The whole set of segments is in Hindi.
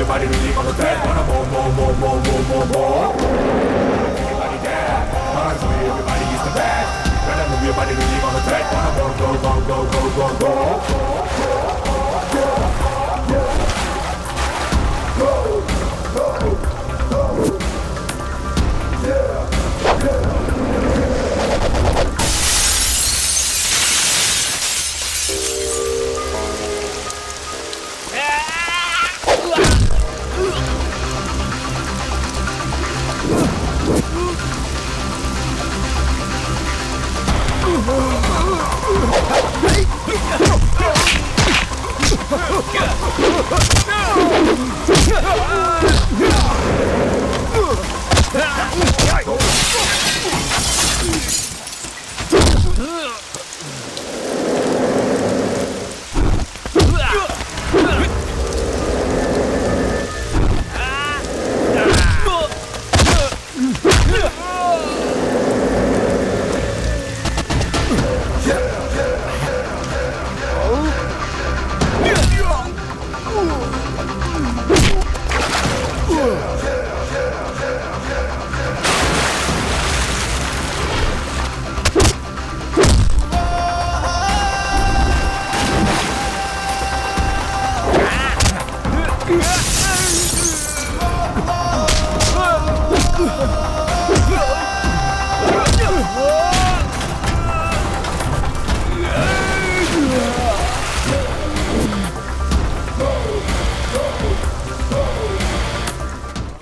body really gonna take. Wanna more. Everybody dance. Wanna show you everybody is the best. Better move your body really gonna take. Wanna go.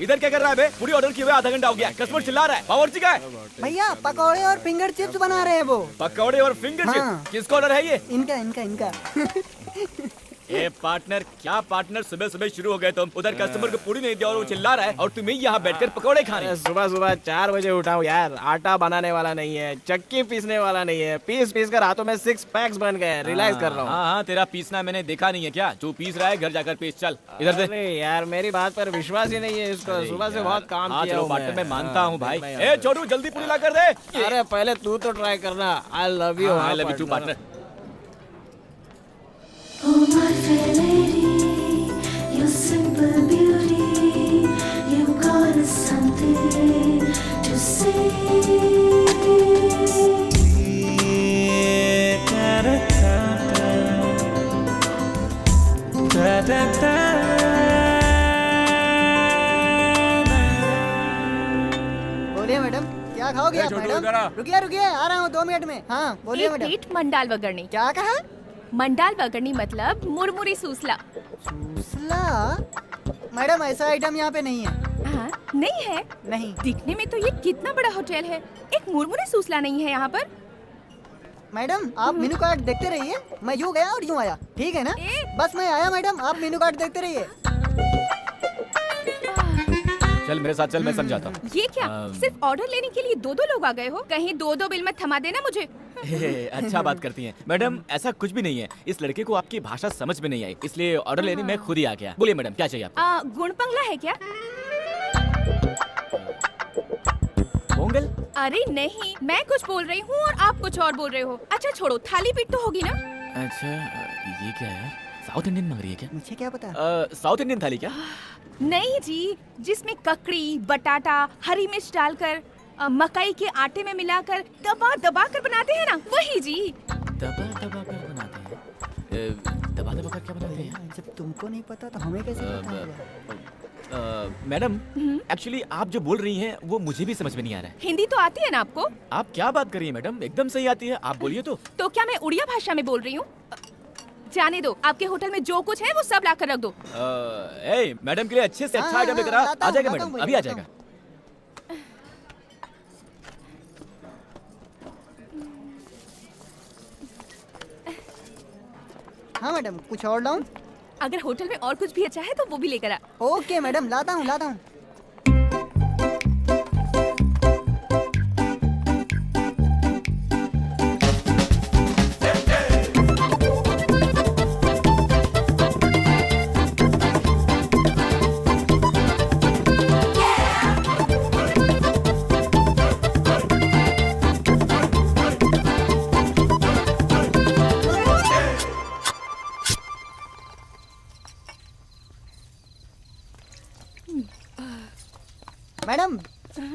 इधर क्या कर रहा है बे? पूरी ऑर्डर किए हुए आधा घंटा हो गया, कस्टमर चिल्ला रहा है। बावर्ची का है? भैया पकौड़े और फिंगर चिप्स बना रहे हैं वो। पकौड़े और फिंगर चिप्स? किसका ऑर्डर है ये? इनका ए पार्टनर, क्या पार्टनर, सुबह सुबह शुरू हो गए तुम। उधर कस्टमर को पूरी नहीं दिया और वो चिल्ला रहा है और तुम्हें यहाँ बैठकर पकौड़े खाने। सुबह सुबह 4 बजे उठा हूँ यार। आटा बनाने वाला नहीं है, चक्की पीसने वाला नहीं है, पीस कर हाथों में 6 पैक्स बन गए। रियलाइज कर रहा हूँ। हाँ, तेरा पीसना मैंने देखा नहीं है क्या? तू पीस रहा है, घर जाकर पीस। चल इधर से। अरे यार मेरी बात पर विश्वास ही नहीं है इसको। सुबह से बहुत काम किया चलो पार्टनर, मैं मानता हूँ भाई। ए छोटू, जल्दी पूरी ला कर दे। अरे पहले तू तो ट्राई करना। I love you too partner. Oh my fair lady, your simple beauty, you got us something to say. बोलिए मैडम, क्या खाओगे आप मैडम? रुकिए आ रहा हूँ 2 मिनट में। हाँ बोलिए मैडम। एक प्लेट मंडाल वगरनी। क्या कहा? मंडाल वगरनी मतलब मुरमुरी सूसला। सूसला? मैडम ऐसा आइटम यहाँ पे नहीं है। हाँ, नहीं है? नहीं। दिखने में तो ये कितना बड़ा होटल है, एक मुरमुरी सूसला नहीं है यहाँ पर। मैडम आप मेनू कार्ड देखते रहिए, मैं यूँ गया और यूँ आया, ठीक है ना? बस मैं आया मैडम, आप मेनू कार्ड देखते रहिए। चल मेरे साथ चल, मैं समझाता हूँ। ये क्या? सिर्फ ऑर्डर लेने के लिए 2 लोग आ गए हो? कहीं 2 बिल मत थमा देना मुझे। अच्छा बात करती हैं मैडम, ऐसा कुछ भी नहीं है। इस लड़के को आपकी भाषा समझ में नहीं आई, इसलिए ऑर्डर लेने मैं खुद ही आ गया। बोलिए मैडम, क्या चाहिए आपको? गुणपंगला है क्या? पोंगल? अरे नहीं, मैं कुछ बोल रही हूँ और आप कुछ और बोल रहे हो। अच्छा छोड़ो, थाली पीठ तो होगी ना? अच्छा ये क्या है? साउथ इंडियन मांग रही है क्या? मुझे क्या पता। साउथ इंडियन थाली क्या? नहीं जी, जिसमें ककड़ी, बटाटा, हरी मिर्च डालकर मकई के आटे में मिलाकर दबा कर बनाते हैं ना, वही जी। दबा कर बनाते हैं? दबा कर क्या बनाते हैं? जब तुमको नहीं पता तो हमें कैसे पता होगा? मैडम एक्चुअली आप जो बोल रही हैं वो मुझे भी समझ में नहीं आ रहा है। हिंदी तो आती है ना आपको? आप क्या बात कर रही हैं मैडम? एकदम सही आती है, आप बोलिए तो। तो क्या मैं उड़िया भाषा में बोल रही हूँ? जाने दो, आपके होटल में जो कुछ है वो सब ला कर रख दो। मैडम के लिए अच्छे से अच्छा आइटम लेकर आ जाएगा मैडम, अभी आ जाएगा। हाँ मैडम, कुछ और लाऊं? अगर होटल में और कुछ भी अच्छा है तो वो भी लेकर आ। ओके मैडम, लाता हूँ।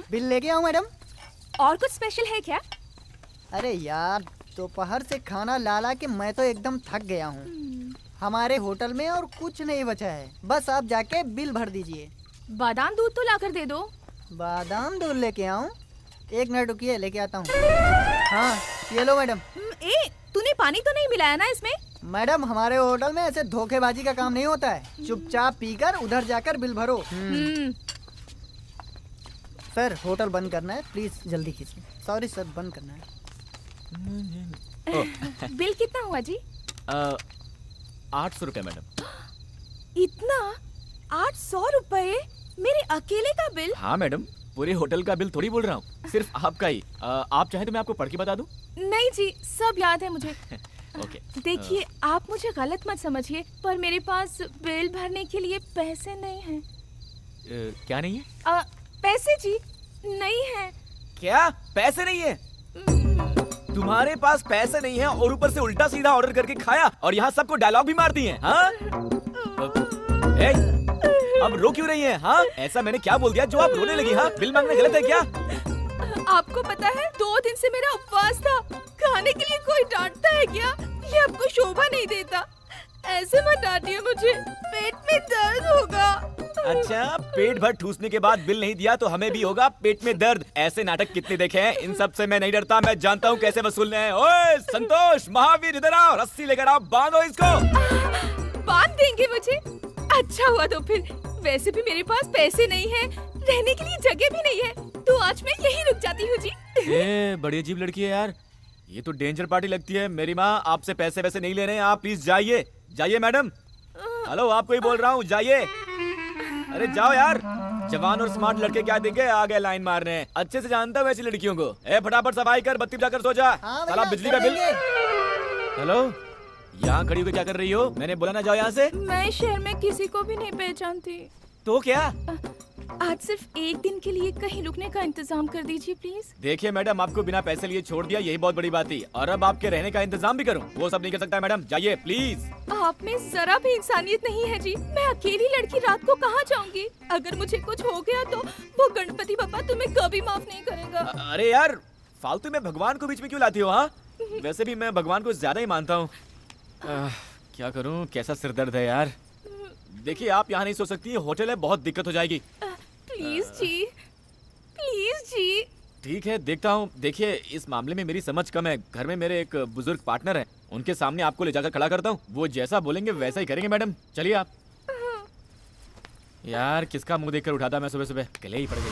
बिल लेके आओ मैडम। और कुछ स्पेशल है क्या? अरे यार, दोपहर से खाना ला ला के मैं तो एकदम थक गया हूँ। हमारे होटल में और कुछ नहीं बचा है, बस आप जाके बिल भर दीजिए। बादाम दूध तो लाकर दे दो। बादाम दूध लेके आऊँ? एक मिनट रुकिए, लेके आता हूँ। हाँ, ये लो मैडम। तूने पानी तो नहीं मिलाया ना इसमें? मैडम, हमारे होटल में ऐसे धोखेबाजी का काम नहीं होता है। चुपचाप पीकर उधर जाकर बिल भरो। सर, होटल बंद करना है, प्लीज जल्दी कीजिए। सॉरी सर, बंद करना है। बिल कितना हुआ जी? 800 रुपए मैडम। इतना? 800 रुपए मेरे अकेले का बिल? हाँ मैडम, पूरे होटल का बिल थोड़ी बोल रहा हूँ, सिर्फ आपका ही। आप चाहे तो मैं आपको पढ़ के बता दूं? नहीं जी, सब याद है मुझे। ओके। देखिए, आप मुझे गलत मत समझिए, पर मेरे पास बिल भरने के लिए पैसे नहीं हैं। क्या नहीं है? पैसे जी नहीं है। क्या पैसे नहीं है? तुम्हारे पास पैसे नहीं है और ऊपर से उल्टा सीधा ऑर्डर करके खाया और यहाँ सबको डायलॉग भी मार दिए, हाँ? अब रो क्यों रही हैं? हाँ, ऐसा मैंने क्या बोल दिया जो आप रोने लगी? हाँ, बिल मांगना गलत है क्या? आपको पता है, 2 दिन से मेरा उपवास था। खाने के लिए कोई डांटता है क्या? ये आपको शोभा नहीं देता। ऐसे मत डांटिए मुझे, पेट में दर्द होगा। अच्छा, पेट भर ठूसने के बाद बिल नहीं दिया तो हमें भी होगा पेट में दर्द। ऐसे नाटक कितने देखे हैं, इन सब से मैं नहीं डरता। मैं जानता हूँ कैसे वसूलने हैं। ओए संतोष, महावीर, इधर आओ, रस्सी लेकर आओ, बांधो इसको। बांध देंगे मुझे? अच्छा हुआ तो फिर। वैसे भी मेरे पास पैसे नहीं है, रहने के लिए जगह भी नहीं है, तो आज मैं यहीं रुक जाती हूँ जी। बड़ी अजीब लड़की है यार, ये तो डेंजर पार्टी लगती है। मेरी माँ आपसे पैसे वैसे नहीं ले रहे हैं, आप प्लीज जाइए। जाइए मैडम। हेलो, आपको ही बोल रहा हूँ, जाइए। अरे जाओ यार, जवान और स्मार्ट लड़के क्या देखे आ गए लाइन मार रहे हैं। अच्छे से जानता हूँ ऐसी लड़कियों को। फटाफट सफाई कर, बत्ती जाकर सो जा। हाँ साला भैया, बिजली का बिल। देंगे। हेलो, यहाँ खड़ी होकर क्या कर रही हो? मैंने बोला ना जाओ यहाँ से। मैं शहर में किसी को भी नहीं पहचानती। तो क्या? आज सिर्फ एक दिन के लिए कहीं रुकने का इंतजाम कर दीजिए प्लीज। देखिए मैडम, आपको बिना पैसे लिए छोड़ दिया, यही बहुत बड़ी बात थी। और अब आपके रहने का इंतजाम भी करूं, वो सब नहीं कर सकता मैडम। जाइए प्लीज। आप में जरा भी इंसानियत नहीं है जी। मैं अकेली लड़की रात को कहाँ जाऊंगी? अगर मुझे कुछ हो गया तो वो गणपति बाबा तुम्हें कभी माफ नहीं करेगा। अरे यार, फालतू में भगवान को बीच में क्यों लाती हो? हाँ, वैसे भी मैं भगवान को ज्यादा ही मानता हूँ। क्या करूँ, कैसा सिरदर्द है यार। देखिए, आप यहाँ नहीं सो सकती, होटल है, बहुत दिक्कत हो जाएगी। प्लीज जी, प्लीज जी। ठीक है, देखता हूँ। देखिए, इस मामले में मेरी समझ कम है। घर में मेरे एक बुजुर्ग पार्टनर है, उनके सामने आपको ले जाकर खड़ा करता हूँ। वो जैसा बोलेंगे वैसा ही करेंगे मैडम। चलिए आप। यार, किसका मुंह देखकर उठाता मैं सुबह सुबह, गले ही पड़ गई।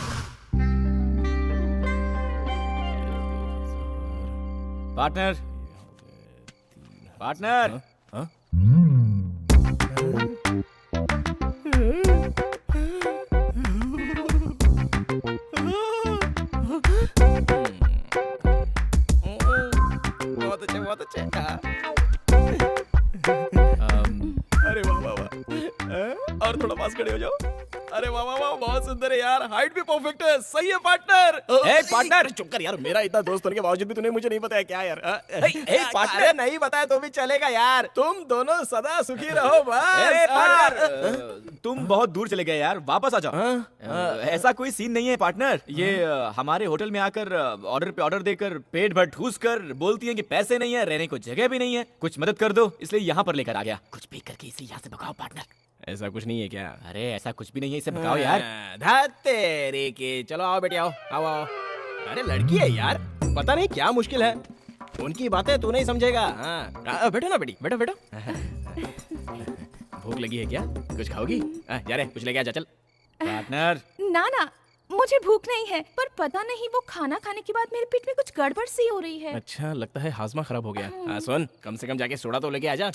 Partner, partner. बहुत अच्छे। अरे वाह वाह वाह, और थोड़ा पास खड़े हो जाओ। अरे वाह वाह वाह, बहुत सुंदर है यार, हाइट भी परफेक्ट है। सही है पार्टनर। पार्टनर चुप कर यार, मेरा इतना दोस्त होने के बावजूद भी तूने मुझे नहीं बताया क्या यार? पार्टनर, नहीं बताया तो भी चलेगा यार। तुम दोनों सदा सुखी रहो बस। पार्टनर, तुम बहुत दूर चले गए यार, वापस आ जाओ। ऐसा कोई सीन नहीं है पार्टनर। ये हमारे होटल में आकर ऑर्डर पे ऑर्डर देकर पेट भर ठूस कर बोलती है कि पैसे नहीं है, रहने को जगह भी नहीं है, कुछ मदद कर दो, इसलिए यहाँ पर लेकर आ गया। कुछ भी करके इसे यहाँ से भगाओ पार्टनर। ऐसा कुछ नहीं है क्या? अरे ऐसा कुछ भी नहीं है, इसे भगाओ यार। तेरे के, चलो आओ बेटे, आओ आओ आओ। अरे लड़की है यार, पता नहीं क्या मुश्किल है, उनकी बातें तू नहीं समझेगा। हाँ, बैठो ना बेटी, बैठो बैठो। भूख लगी है क्या? कुछ खाओगी? जा रे, कुछ लेके आ जा, चल। पार्टनर, ना ना, मुझे भूख नहीं है, पर पता नहीं वो खाना खाने के बाद मेरे पेट में कुछ गड़बड़ सी हो रही है। अच्छा, लगता है हाजमा खराब हो गया। सुन, कम से कम जाके सोडा तो लेके आ जा।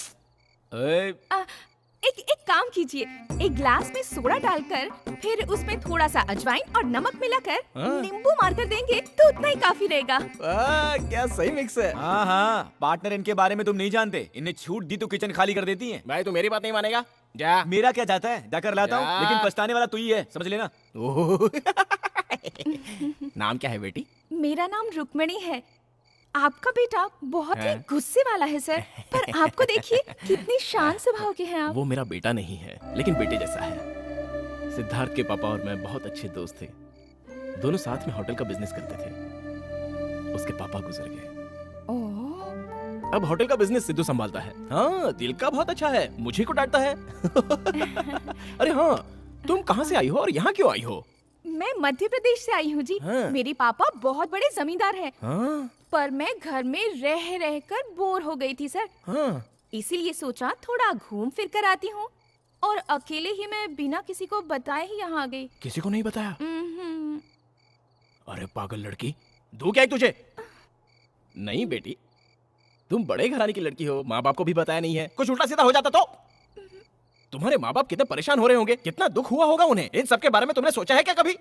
एक काम कीजिए, एक ग्लास में सोडा डालकर फिर उसमें थोड़ा सा अजवाइन और नमक मिलाकर नींबू मारकर देंगे तो उतना ही काफी रहेगा। क्या सही मिक्स है। हाँ हाँ, पार्टनर, इनके बारे में तुम नहीं जानते। इन्हें छूट दी तो किचन खाली कर देती हैं। भाई तू मेरी बात नहीं मानेगा, जा। मेरा क्या जाता है, जाकर लाता हूँ, लेकिन पछताने वाला तू ही है, समझ लेना। नाम क्या है बेटी? मेरा नाम रुक्मिणी है। आपका बेटा बहुत ही गुस्से वाला है सर, पर आपको देखिए कितनी शांत स्वभाव के हैं आप। वो मेरा बेटा नहीं है, लेकिन बेटे जैसा है। सिद्धार्थ के पापा और मैं बहुत अच्छे दोस्त थे। दोनों साथ में होटल का बिजनेस करते थे। उसके पापा गुजर गए। ओह, अब होटल का बिजनेस सिद्धू संभालता है। हाँ, दिल का बहुत अच्छा है, मुझे को डांटता है। अरे हाँ, तुम कहाँ से आई हो और यहाँ क्यों आई हो? मैं मध्य प्रदेश से आई हूँ जी। हाँ। मेरे पापा बहुत बड़े जमींदार हैं, हाँ, पर मैं घर में रह रह कर बोर हो गई थी सर। हाँ। इसीलिए सोचा थोड़ा घूम फिर कर आती हूँ, और अकेले ही मैं बिना किसी को बताए ही यहाँ आ गई। किसी को नहीं बताया? हम्म, अरे पागल लड़की, दू क्या है तुझे? नहीं बेटी, तुम बड़े घराने की लड़की हो, माँ बाप को भी बताया नहीं है। कुछ उल्टा सीधा हो जाता तो? तुम्हारे माँ बाप कितने परेशान हो रहे होंगे, कितना दुख हुआ होगा उन्हें। इन सब के बारे में तुमने सोचा है क्या कभी?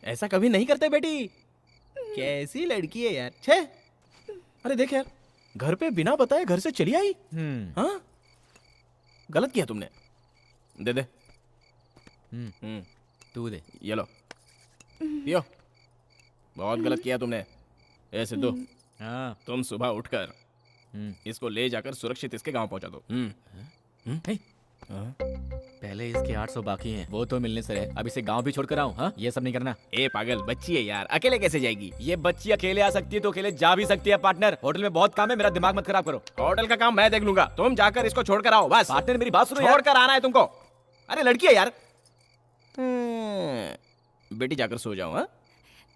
ऐसा कभी नहीं करते बेटी। कैसी लड़की है यार, छे। अरे देख यार, घर पे बिना बताए घर से चली आई। हाँ, गलत किया तुमने। दे दे। तू दे। ये लो, पियो। बहुत गलत किया तुमने। ए सिद्धू, हाँ। तुम सुबह उठकर इसको ले जाकर सुरक्षित इसके गांव पहुंचा दो। हे, पहले इसके 800 बाकी हैं, वो तो मिलने से है। अब इसे गांव भी छोड़कर आऊं? हाँ, ये सब नहीं करना। ए पागल, बच्ची है यार, अकेले कैसे जाएगी? ये बच्ची अकेले आ सकती है तो अकेले जा भी सकती है। पार्टनर, होटल में बहुत काम है, मेरा दिमाग मत खराब करो। होटल का काम मैं देख लूंगा, तुम जाकर इसको छोड़कर आओ बस। पार्टनर, मेरी बात सुनो यार। छोड़कर आना है तुमको। अरे लड़की है यार। बेटी जाकर सो जाओ। हाँ,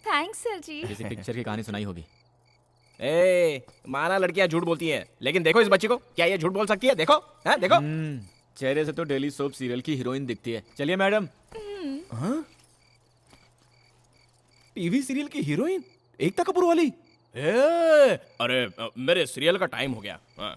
थैंक्स सर जी। किसी पिक्चर की कहानी सुनाई होगी। ए माना लड़कियां झूठ बोलती हैं, लेकिन देखो इस बच्ची को, क्या ये झूठ बोल सकती है? देखो, हाँ देखो। चेहरे से तो डेली सोप सीरियल की हीरोइन दिखती है। चलिए मैडम। टीवी सीरियल की हीरोइन एकता कपूर वाली? ए, अरे मेरे सीरियल का टाइम हो गया। हाँ।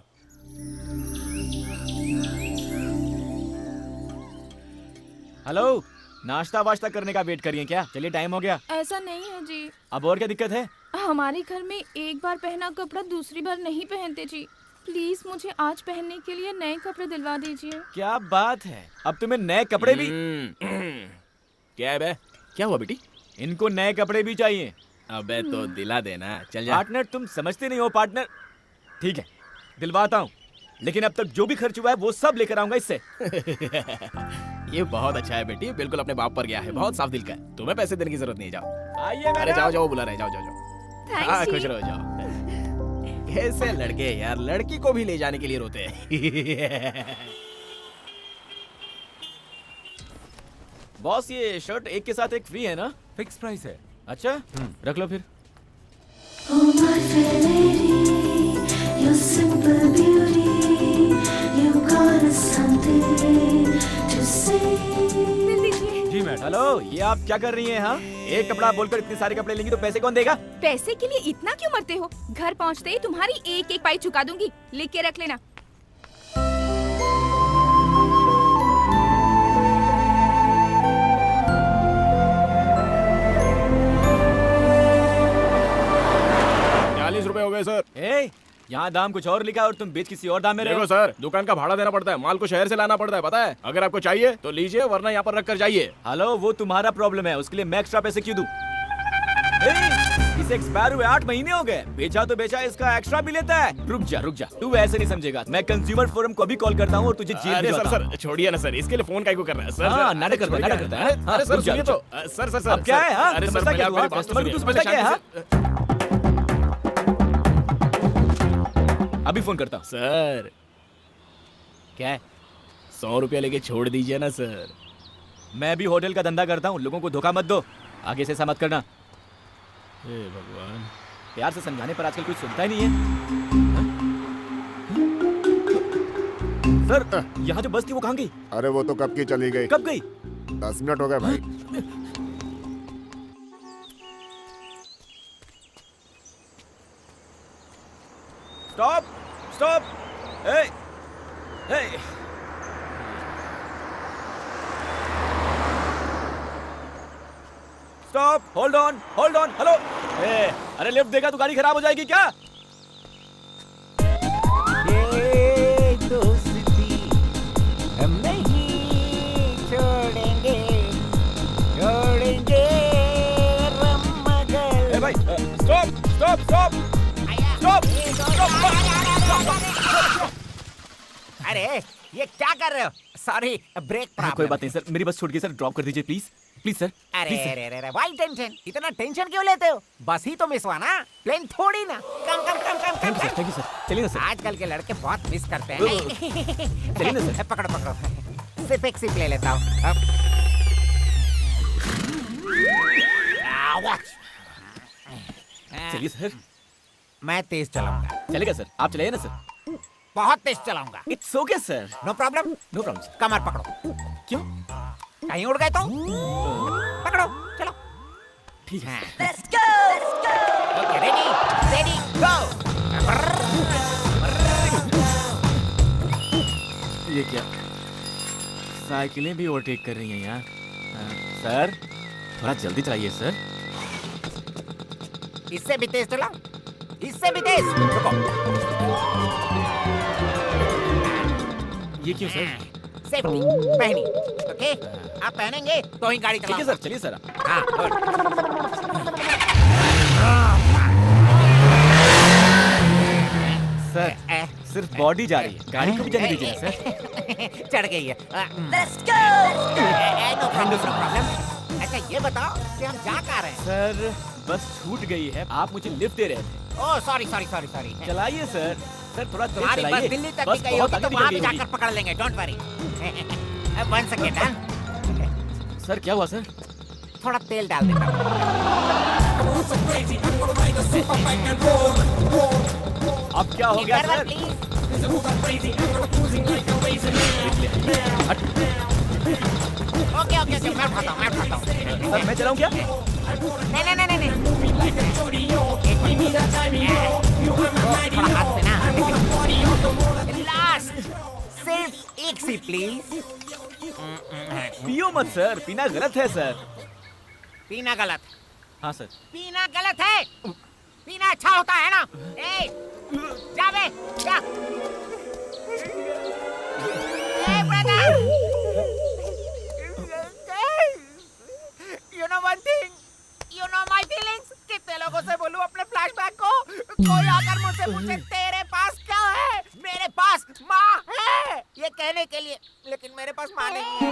हेलो, नाश्ता वाश्ता करने का वेट करिए क्या? चलिए टाइम हो गया। ऐसा नहीं है जी, अब और क्या दिक्कत है? हमारे घर में एक बार पहना कपड़ा दूसरी बार नहीं पहनते जी। प्लीज मुझे आज पहनने के लिए नए कपड़े दिलवा दीजिए। क्या बात है, अब तुम्हें नए कपड़े भी? क्या है बे? क्या हुआ बेटी? इनको नए कपड़े भी चाहिए। अबे तो दिला देना, चल जा। पार्टनर, तुम समझते नहीं हो पार्टनर। ठीक है, दिलवाता हूँ, लेकिन अब तक जो भी खर्च हुआ है वो सब लेकर आऊंगा इससे। ये बहुत अच्छा है बेटी, बिल्कुल अपने बाप पर गया है, बहुत साफ दिल का है। तुम्हें पैसे देने की जरूरत नहीं, जाओ। आइए अरे मैडम। जाओ जाओ, बुला रहे, जाओ जाओ जाओ। हाँ, थैंक्स खुश जी। रहो, जाओ। कैसे लड़के यार, लड़की को भी ले जाने के लिए रोते हैं। बॉस, ये शर्ट एक के साथ एक फ्री है ना? फिक्स प्राइस है। अच्छा, रख लो फिर। Oh my fair lady, your simple beauty, you got us something to say. मिल दीजिए। जी मैडम। हेलो, ये आप क्या कर रही हैं? हाँ, एक कपड़ा बोलकर इतने सारे कपड़े लेंगी तो पैसे कौन देगा? पैसे के लिए इतना क्यों मरते हो? घर पहुंचते ही तुम्हारी एक एक पाई चुका दूंगी, लिख के रख लेना। ₹40 हो गए सर। ए, यहाँ दाम कुछ और लिखा है और तुम बेच किसी और दाम में रहे देखो हो। सर, दुकान का भाड़ा देना पड़ता है, माल को शहर से लाना पड़ता है, पता है? अगर आपको चाहिए तो लीजिए, वरना यहाँ पर रख कर जाइए। हेलो, वो तुम्हारा प्रॉब्लम है, उसके लिए मैं एक्स्ट्रा पैसे क्यों दूं? ए, इसे एक्सपायर हुए 8 महीने हो गए, बेचा तो बेचा, इसका एक्स्ट्रा भी लेता है। रुक जा, तू ऐसे नहीं समझेगा। मैं कंज्यूमर फोरम को भी कॉल करता हूँ और तुझे जेल अरे भिजवाता हूँ। सर छोड़िए ना सर, इसके लिए फोन काहे को कर रहा है सर? हाँ, सर, नाटक करता है, छोड़िए नाटक करता ना। है। अरे हाँ, सर रुक जा, सुनिए तो, सर अब क्या है? हाँ, अरे सर समझता पहले क्या आप तू? मेरी हाँ, बात तो कस्टमर को तू सुनिए। समझता क्या है? हाँ? शांति अभी फोन करता हूँ। से- सर क्या है? 100 रुपया लेके छोड़ दीजिए ना सर। मैं भी होटल का धंधा करता हूँ, लोगों को धोखा मत दो। आगे से ऐसा मत करना। हे भगवान। प्यार से समझाने पर आजकल कोई सुनता ही नहीं है। सर, यहाँ जो बस थी वो कहाँ गई? अरे वो तो कब की चली गई। कब गई? 10 मिनट हो गए भाई। Stop, stop. ए, ए। Stop, hold on, hello. ए, अरे लिफ्ट देगा तो गाड़ी खराब हो जाएगी क्या? ए भाई, स्टॉप। अरे ये क्या कर रहे हो? सॉरी, ब्रेक कोई बात नहीं सर, मेरी बस छूट गई सर, ड्रॉप कर दीजिए प्लीज। Please sir. अरे अरे अरे अरे वाई टेंशन, इतना टेंशन क्यों लेते हो? बस ही तो मिस हुआ ना, प्लेन थोड़ी ना। कम कम कम कम कम कम। Thank you sir. चलिए ना सर। आजकल के लड़के बहुत मिस करते हैं। चलिए ना सर। पकड़ो पकड़ो, सिर्फ एक सिप ले लेता हूँ। चलिए सर। मैं तेज चलाऊंगा, चलेगा सर, आप चलाइए ना सर। बहुत तेज चलाऊंगा। It's okay sir. No problem. No problem sir. कमर पकड़ो। क्यों? कहीं उड़ गए तो पकड़ो, चलो। ठीक है। ओके, रेडी रेडी गो। ये क्या, साइकिलें भी ओवरटेक कर रही हैं यहाँ। सर थोड़ा जल्दी चलाइए सर। इससे भी तेज चलाओ, इससे भी तेज। रुको। ये क्यों सर? सेफ्टी पहनी, ओके? आप पहनेंगे तो ही गाड़ी ठीक है चलाओ। सर, चलिए सर। हाँ, गुड। सर सिर्फ बॉडी जा रही है, गाड़ी को भी जाने दीजिए ना सर। चढ़ गई है। No problem. अच्छा ये बताओ कि हम जा कहाँ रहे हैं? सर बस छूट गई है, आप मुझे लिफ्ट दे रहे थे। Oh sorry sorry sorry sorry. चलाइए सर। सर थोड़ा तेज तुम्हारी बस चलाइए। दिल्ली तक बस की गई बहुत होगी तो आगे वहाँ निकल भी गई जाकर पकड़ लेंगे, डोंट वरी। 1 सेकेंड। होगी। सर क्या हुआ सर? थोड़ा तेल डाल देता हूँ। अब क्या हो गया ड्राइवर, सर? प्लीज। हट। ओके ओके ओके, मैं उठाता हूँ, मैं उठाता हूँ। सर मैं चलाऊं क्या? नहीं नहीं नहीं नहीं। थोड़ा हाथ से ना। लास्ट, सिर्फ एक सी प्लीज। पियो मत सर, पीना गलत है सर। पीना गलत, हाँ सर। पीना गलत है। पीना अच्छा होता है ना? ए, जा बे, जा। ए brother, you know one thing, you know my feelings। कितने लोगों से बोलूं अपने फ्लैशबैक को? कोई आकर मुझसे पूछे तेरे पास क्या है? मेरे पास माँ है ये कहने के लिए, लेकिन मेरे पास माँ नहीं है।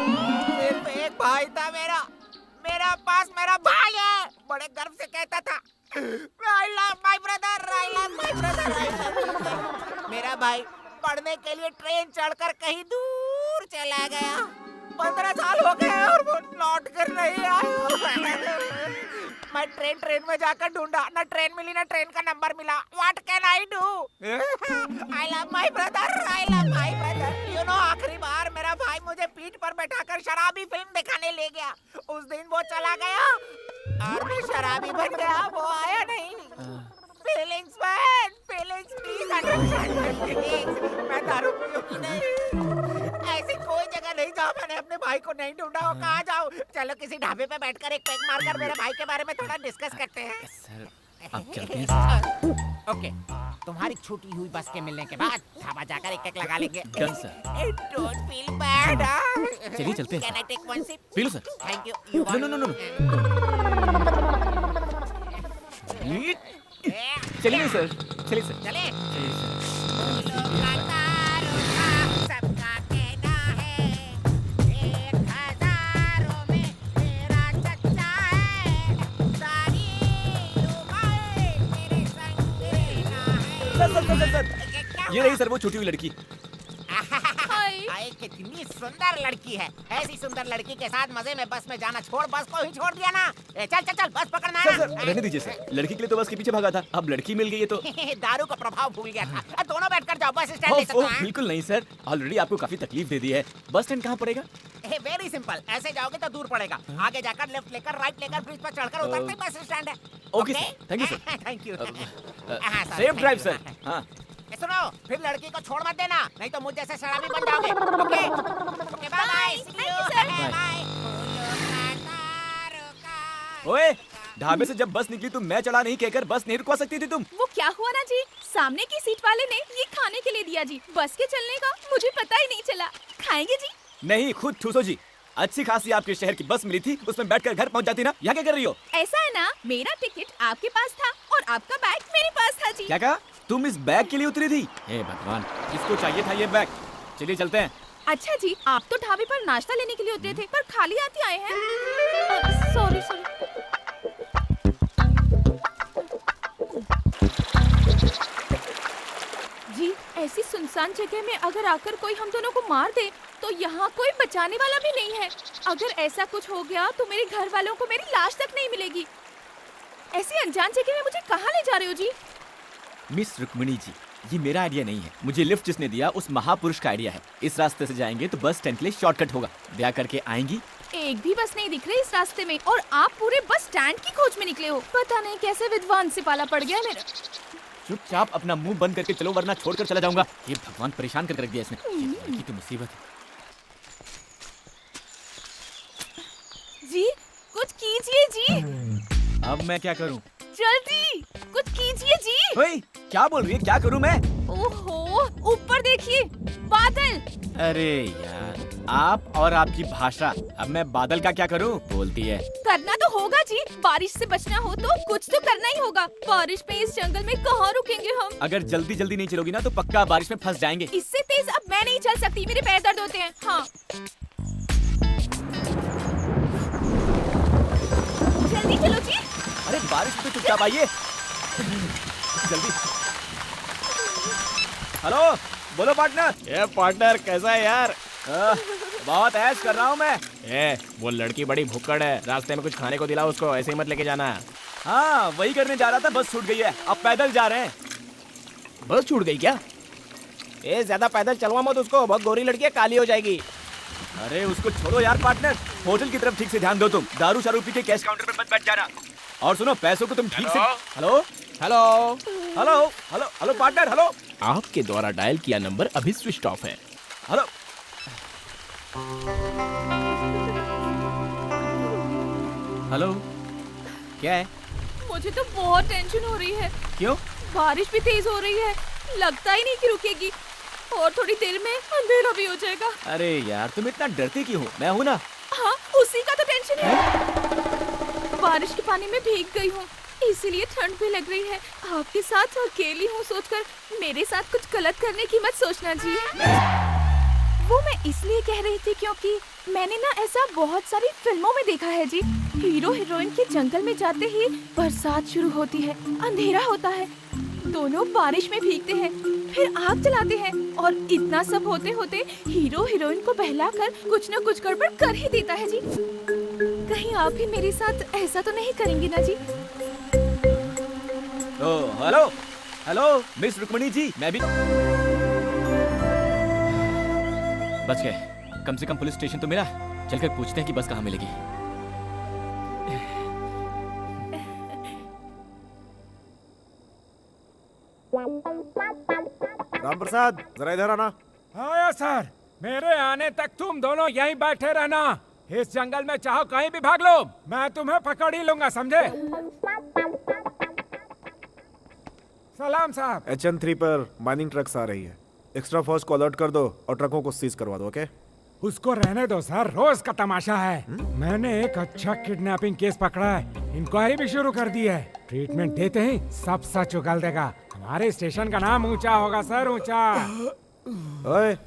सिर्फ एक भाई था मेरा, मेरा पास मेरा भाई है। बड़े गर्व से कहता था, I love my brother, I love my brother, I love my brother। मेरा भाई पढ़ने के लिए ट्रेन चढ़कर कहीं दूर चला गया। 15 साल हो गए और वो लौट कर नहीं आया। मैं ट्रेन में जाकर ढूंढा, ना ट्रेन मिली ना ट्रेन का नंबर मिला। What can I do? I love my brother, I love my brother। You know आखिरी बार मेरा भाई मुझे पीठ पर बैठाकर शराबी फिल्म दिखाने ले गया। उस दिन वो चला गया और मैं शराबी बन गया, वो आया नहीं। Feelings man, feelings please understand my feelings। मैं दारू पीऊंगी नहीं। ऐसी कोई जगह नहीं जहाँ मैंने अपने भाई को नहीं ढूंढा हो। कहाँ जाऊँ? चलो किसी ढाबे पे बैठकर एक पैक मारकर मेरे भाई के बारे में थोड़ा डिस्कस करते हैं। सर आप चलते हैं सर। ओके, तुम्हारी छूटी हुई बस के मिलने के बाद ढाबा जाकर एक एक लगा लेंगे। Done sir. Don't feel bad। चलिए चलते हैं। Can I take one sip? पी लो sir. Thank you। No no no no. चलिए सर, चलिए सर। चले। चलिए सर। सबका कहना है 1000 में मेरा चच्चा है। सारी उम्र मेरे संग रहना है। सर ये रही सर वो छूटी हुई लड़की। हाय। कितनी सुंदर लड़की है। ऐसी सुंदर लड़की के साथ मजे में बस में जाना छोड़, बस को ही छोड़ दिया ना। चल चल चल, बस पकड़ना है सर ना। रहने दीजिए सर, लड़की के लिए तो बस के पीछे भागा था, अब लड़की मिल गई है तो। दारू का प्रभाव भूल गया था। दोनों बैठकर जाओ, बस स्टैंड ले सकते ओह, हैं। बिल्कुल नहीं सर, ऑलरेडी आपको काफी तकलीफ दे दी है। बस स्टैंड कहाँ पड़ेगा? वेरी सिंपल, ऐसे जाओगे तो दूर पड़ेगा। आगे जाकर लेफ्ट लेकर राइट लेकर ब्रिज पर चढ़कर उतरते ही बस स्टैंड है। Okay sir, thank you sir. Thank you. Safe drive sir. हाँ सुनो, फिर लड़की को छोड़ मत देना, नहीं तो मुझ जैसे शराबी बन जाओगे। Okay okay, bye bye. Bye. ओए, ढाबे से जब बस निकली तो मैं चढ़ा नहीं कहकर बस नहीं रुकवा सकती थी तुम? वो क्या हुआ ना जी, सामने की सीट वाले ने ये खाने के लिए दिया जी। बस के चलने का मुझे पता ही नहीं चला। खाएंगे जी? नहीं, खुद ठूसो जी। अच्छी खासी आपके शहर की बस मिली थी, उसमें बैठकर घर पहुंच जाती ना। यहाँ क्या कर रही हो? ऐसा है ना, मेरा टिकट आपके पास था और आपका बैग मेरे पास था जी। क्या कहा? तुम इस बैग के लिए उतरी थी? हे भगवान, किसको चाहिए था ये बैग? चलिए चलते हैं। अच्छा जी, आप तो ढाबे पर नाश्ता लेने के लिए उतरे थे, पर खाली हाथ ही आए हैं। Sorry sorry. जी, ऐसी सुनसान जगह में अगर आकर कोई हम दोनों को मार दे तो यहाँ कोई बचाने वाला भी नहीं है। अगर ऐसा कुछ हो गया तो मेरे घर वालों को मेरी लाश तक नहीं मिलेगी। ऐसी अनजान जगह में मुझे कहाँ ले जा रहे हो जी? मिस रुक्मिणी जी, ये मेरा आइडिया नहीं है, मुझे लिफ्ट जिसने दिया उस महापुरुष का आइडिया है। इस रास्ते से जाएंगे तो बस स्टैंड के लिए शॉर्टकट होगा। ब्याह करके आएंगी। एक भी बस नहीं दिख रही इस रास्ते में और आप पूरे बस स्टैंड की खोज में निकले हो। पता नहीं कैसे विद्वान से पाला पड़ गया मेरा। चुपचाप अपना मुंह बंद करके चलो वरना छोड़कर चला जाऊंगा। ये भगवान परेशान करके रख दिया इसने। ये लड़की तो मुसीबत है। जी, कुछ कीजिए जी। अब मैं क्या करूं? जल्दी कुछ कीजिए जी। ओए, क्या बोल रही है? क्या करूं मैं? ओहो, ऊपर देखिए, बादल। अरे यार, आप और आपकी भाषा। अब मैं बादल का क्या करूं? बोलती है। करना तो होगा जी, बारिश से बचना हो तो कुछ तो करना ही होगा। बारिश में इस जंगल में कहाँ रुकेंगे हम? अगर जल्दी जल्दी नहीं चलोगी ना तो पक्का बारिश में फंस जाएंगे। इससे तेज अब मैं नहीं चल सकती, मेरे पैर दर्द होते हैं। हाँ, जल्दी चलो जी। अरे बारिश में चुपचाप आइए जल्दी। हेलो, बोलो पार्टनर। ये पार्टनर कैसा है यार? बहुत ऐश कर रहा हूँ मैं। वो लड़की बड़ी भुक्कड़ है, रास्ते में कुछ खाने को दिलाओ उसको, ऐसे ही मत लेके जाना। हाँ, वही करने जा रहा था, बस छूट गई है। अब पैदल जा रहे हैं। बस छूट गई क्या? ज्यादा पैदल चलवा मत उसको, बहुत गोरी लड़की है, काली हो जाएगी। अरे उसको छोड़ो यार पार्टनर, होटल की तरफ ठीक से ध्यान दो तुम। दारू शारू पी के कैश काउंटर पे मत बैठ जाना। और सुनो, पैसों को तुम ठीक से। Hello hello hello hello hello partner, hello. आपके द्वारा डायल किया नंबर अभी स्विच ऑफ है। हेलो। हेलो, क्या है? मुझे तो बहुत टेंशन हो रही है। क्यों? बारिश भी तेज हो रही है, लगता ही नहीं कि रुकेगी और थोड़ी देर में अंधेरा भी हो जाएगा। अरे यार, तुम इतना डरती क्यों हो? मैं हूँ ना। हाँ, उसी का तो टेंशन है। बारिश के पानी में भीग गई हूँ, इसीलिए ठंड भी लग रही है। आपके साथ अकेली हूँ सोचकर मेरे साथ कुछ गलत करने की मत सोचना जी। वो मैं इसलिए कह रही थी क्योंकि मैंने ना ऐसा बहुत सारी फिल्मों में देखा है जी। हीरो हीरोइन के जंगल में जाते ही बरसात शुरू होती है, अंधेरा होता है, दोनों बारिश में भीगते हैं, फिर आग जलाते हैं और इतना सब होते होते हीरो हीरोइन को बहलाकर कुछ न कुछ गड़बड़ कर ही देता है जी। कहीं आप भी मेरे साथ ऐसा तो नहीं करेंगी ना जी? ओ, hello hello miss Rukmini ji, मैं भी बच गए। कम से कम पुलिस स्टेशन तो मिला। चलकर पूछते हैं कि बस कहाँ मिलेगी। राम प्रसाद, जरा इधर आना। आया सर, मेरे आने तक तुम दोनों यहीं बैठे रहना। इस जंगल में चाहो कहीं भी भाग लो, मैं तुम्हें पकड़ ही लूंगा, समझे? सलाम साहब। HN3 पर माइनिंग ट्रक्स आ रही है। एक्स्ट्रा फोर्स को अलर्ट कर दो और ट्रकों को सीज करवा दो, ओके? उसको रहने दो सर, रोज का तमाशा है। मैंने एक अच्छा किडनैपिंग केस पकड़ा है, इंक्वायरी भी शुरू कर दी है। ट्रीटमेंट देते ही सब सच उगल देगा। हमारे स्टेशन का नाम ऊंचा होगा सर, ऊंचा। ओए,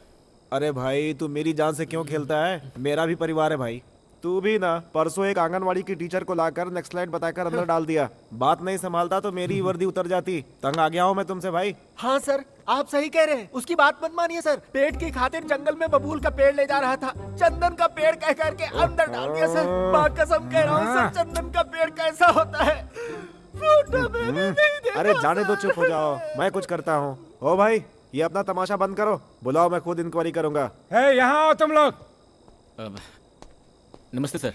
अरे भाई तू मेरी जान से क्यों खेलता है? मेरा भी परिवार है भाई। तू भी ना परसों एक आंगनवाड़ी की टीचर को लाकर नेक्स्ट स्लाइड बताकर अंदर डाल दिया। बात नहीं संभालता तो मेरी वर्दी उतर जाती। तंग आ गया हूँ मैं तुमसे भाई। हाँ सर, आप सही कह रहे हैं, उसकी बात मत मानिए सर। पेट की खातिर जंगल में बबूल का पेड़ ले जा रहा था, चंदन का पेड़ कह करके अंदर डाल दिया सर। माँ कसम कह रहा हूँ सर, चंदन का पेड़ कैसा होता है फोटो में भी नहीं देखा। अरे जाने दो, चुप हो जाओ, मैं कुछ करता हूँ। ओ भाई, ये अपना तमाशा बंद करो, बुलाओ, मैं खुद इंक्वायरी करूंगा। यहाँ आओ तुम लोग। नमस्ते सर।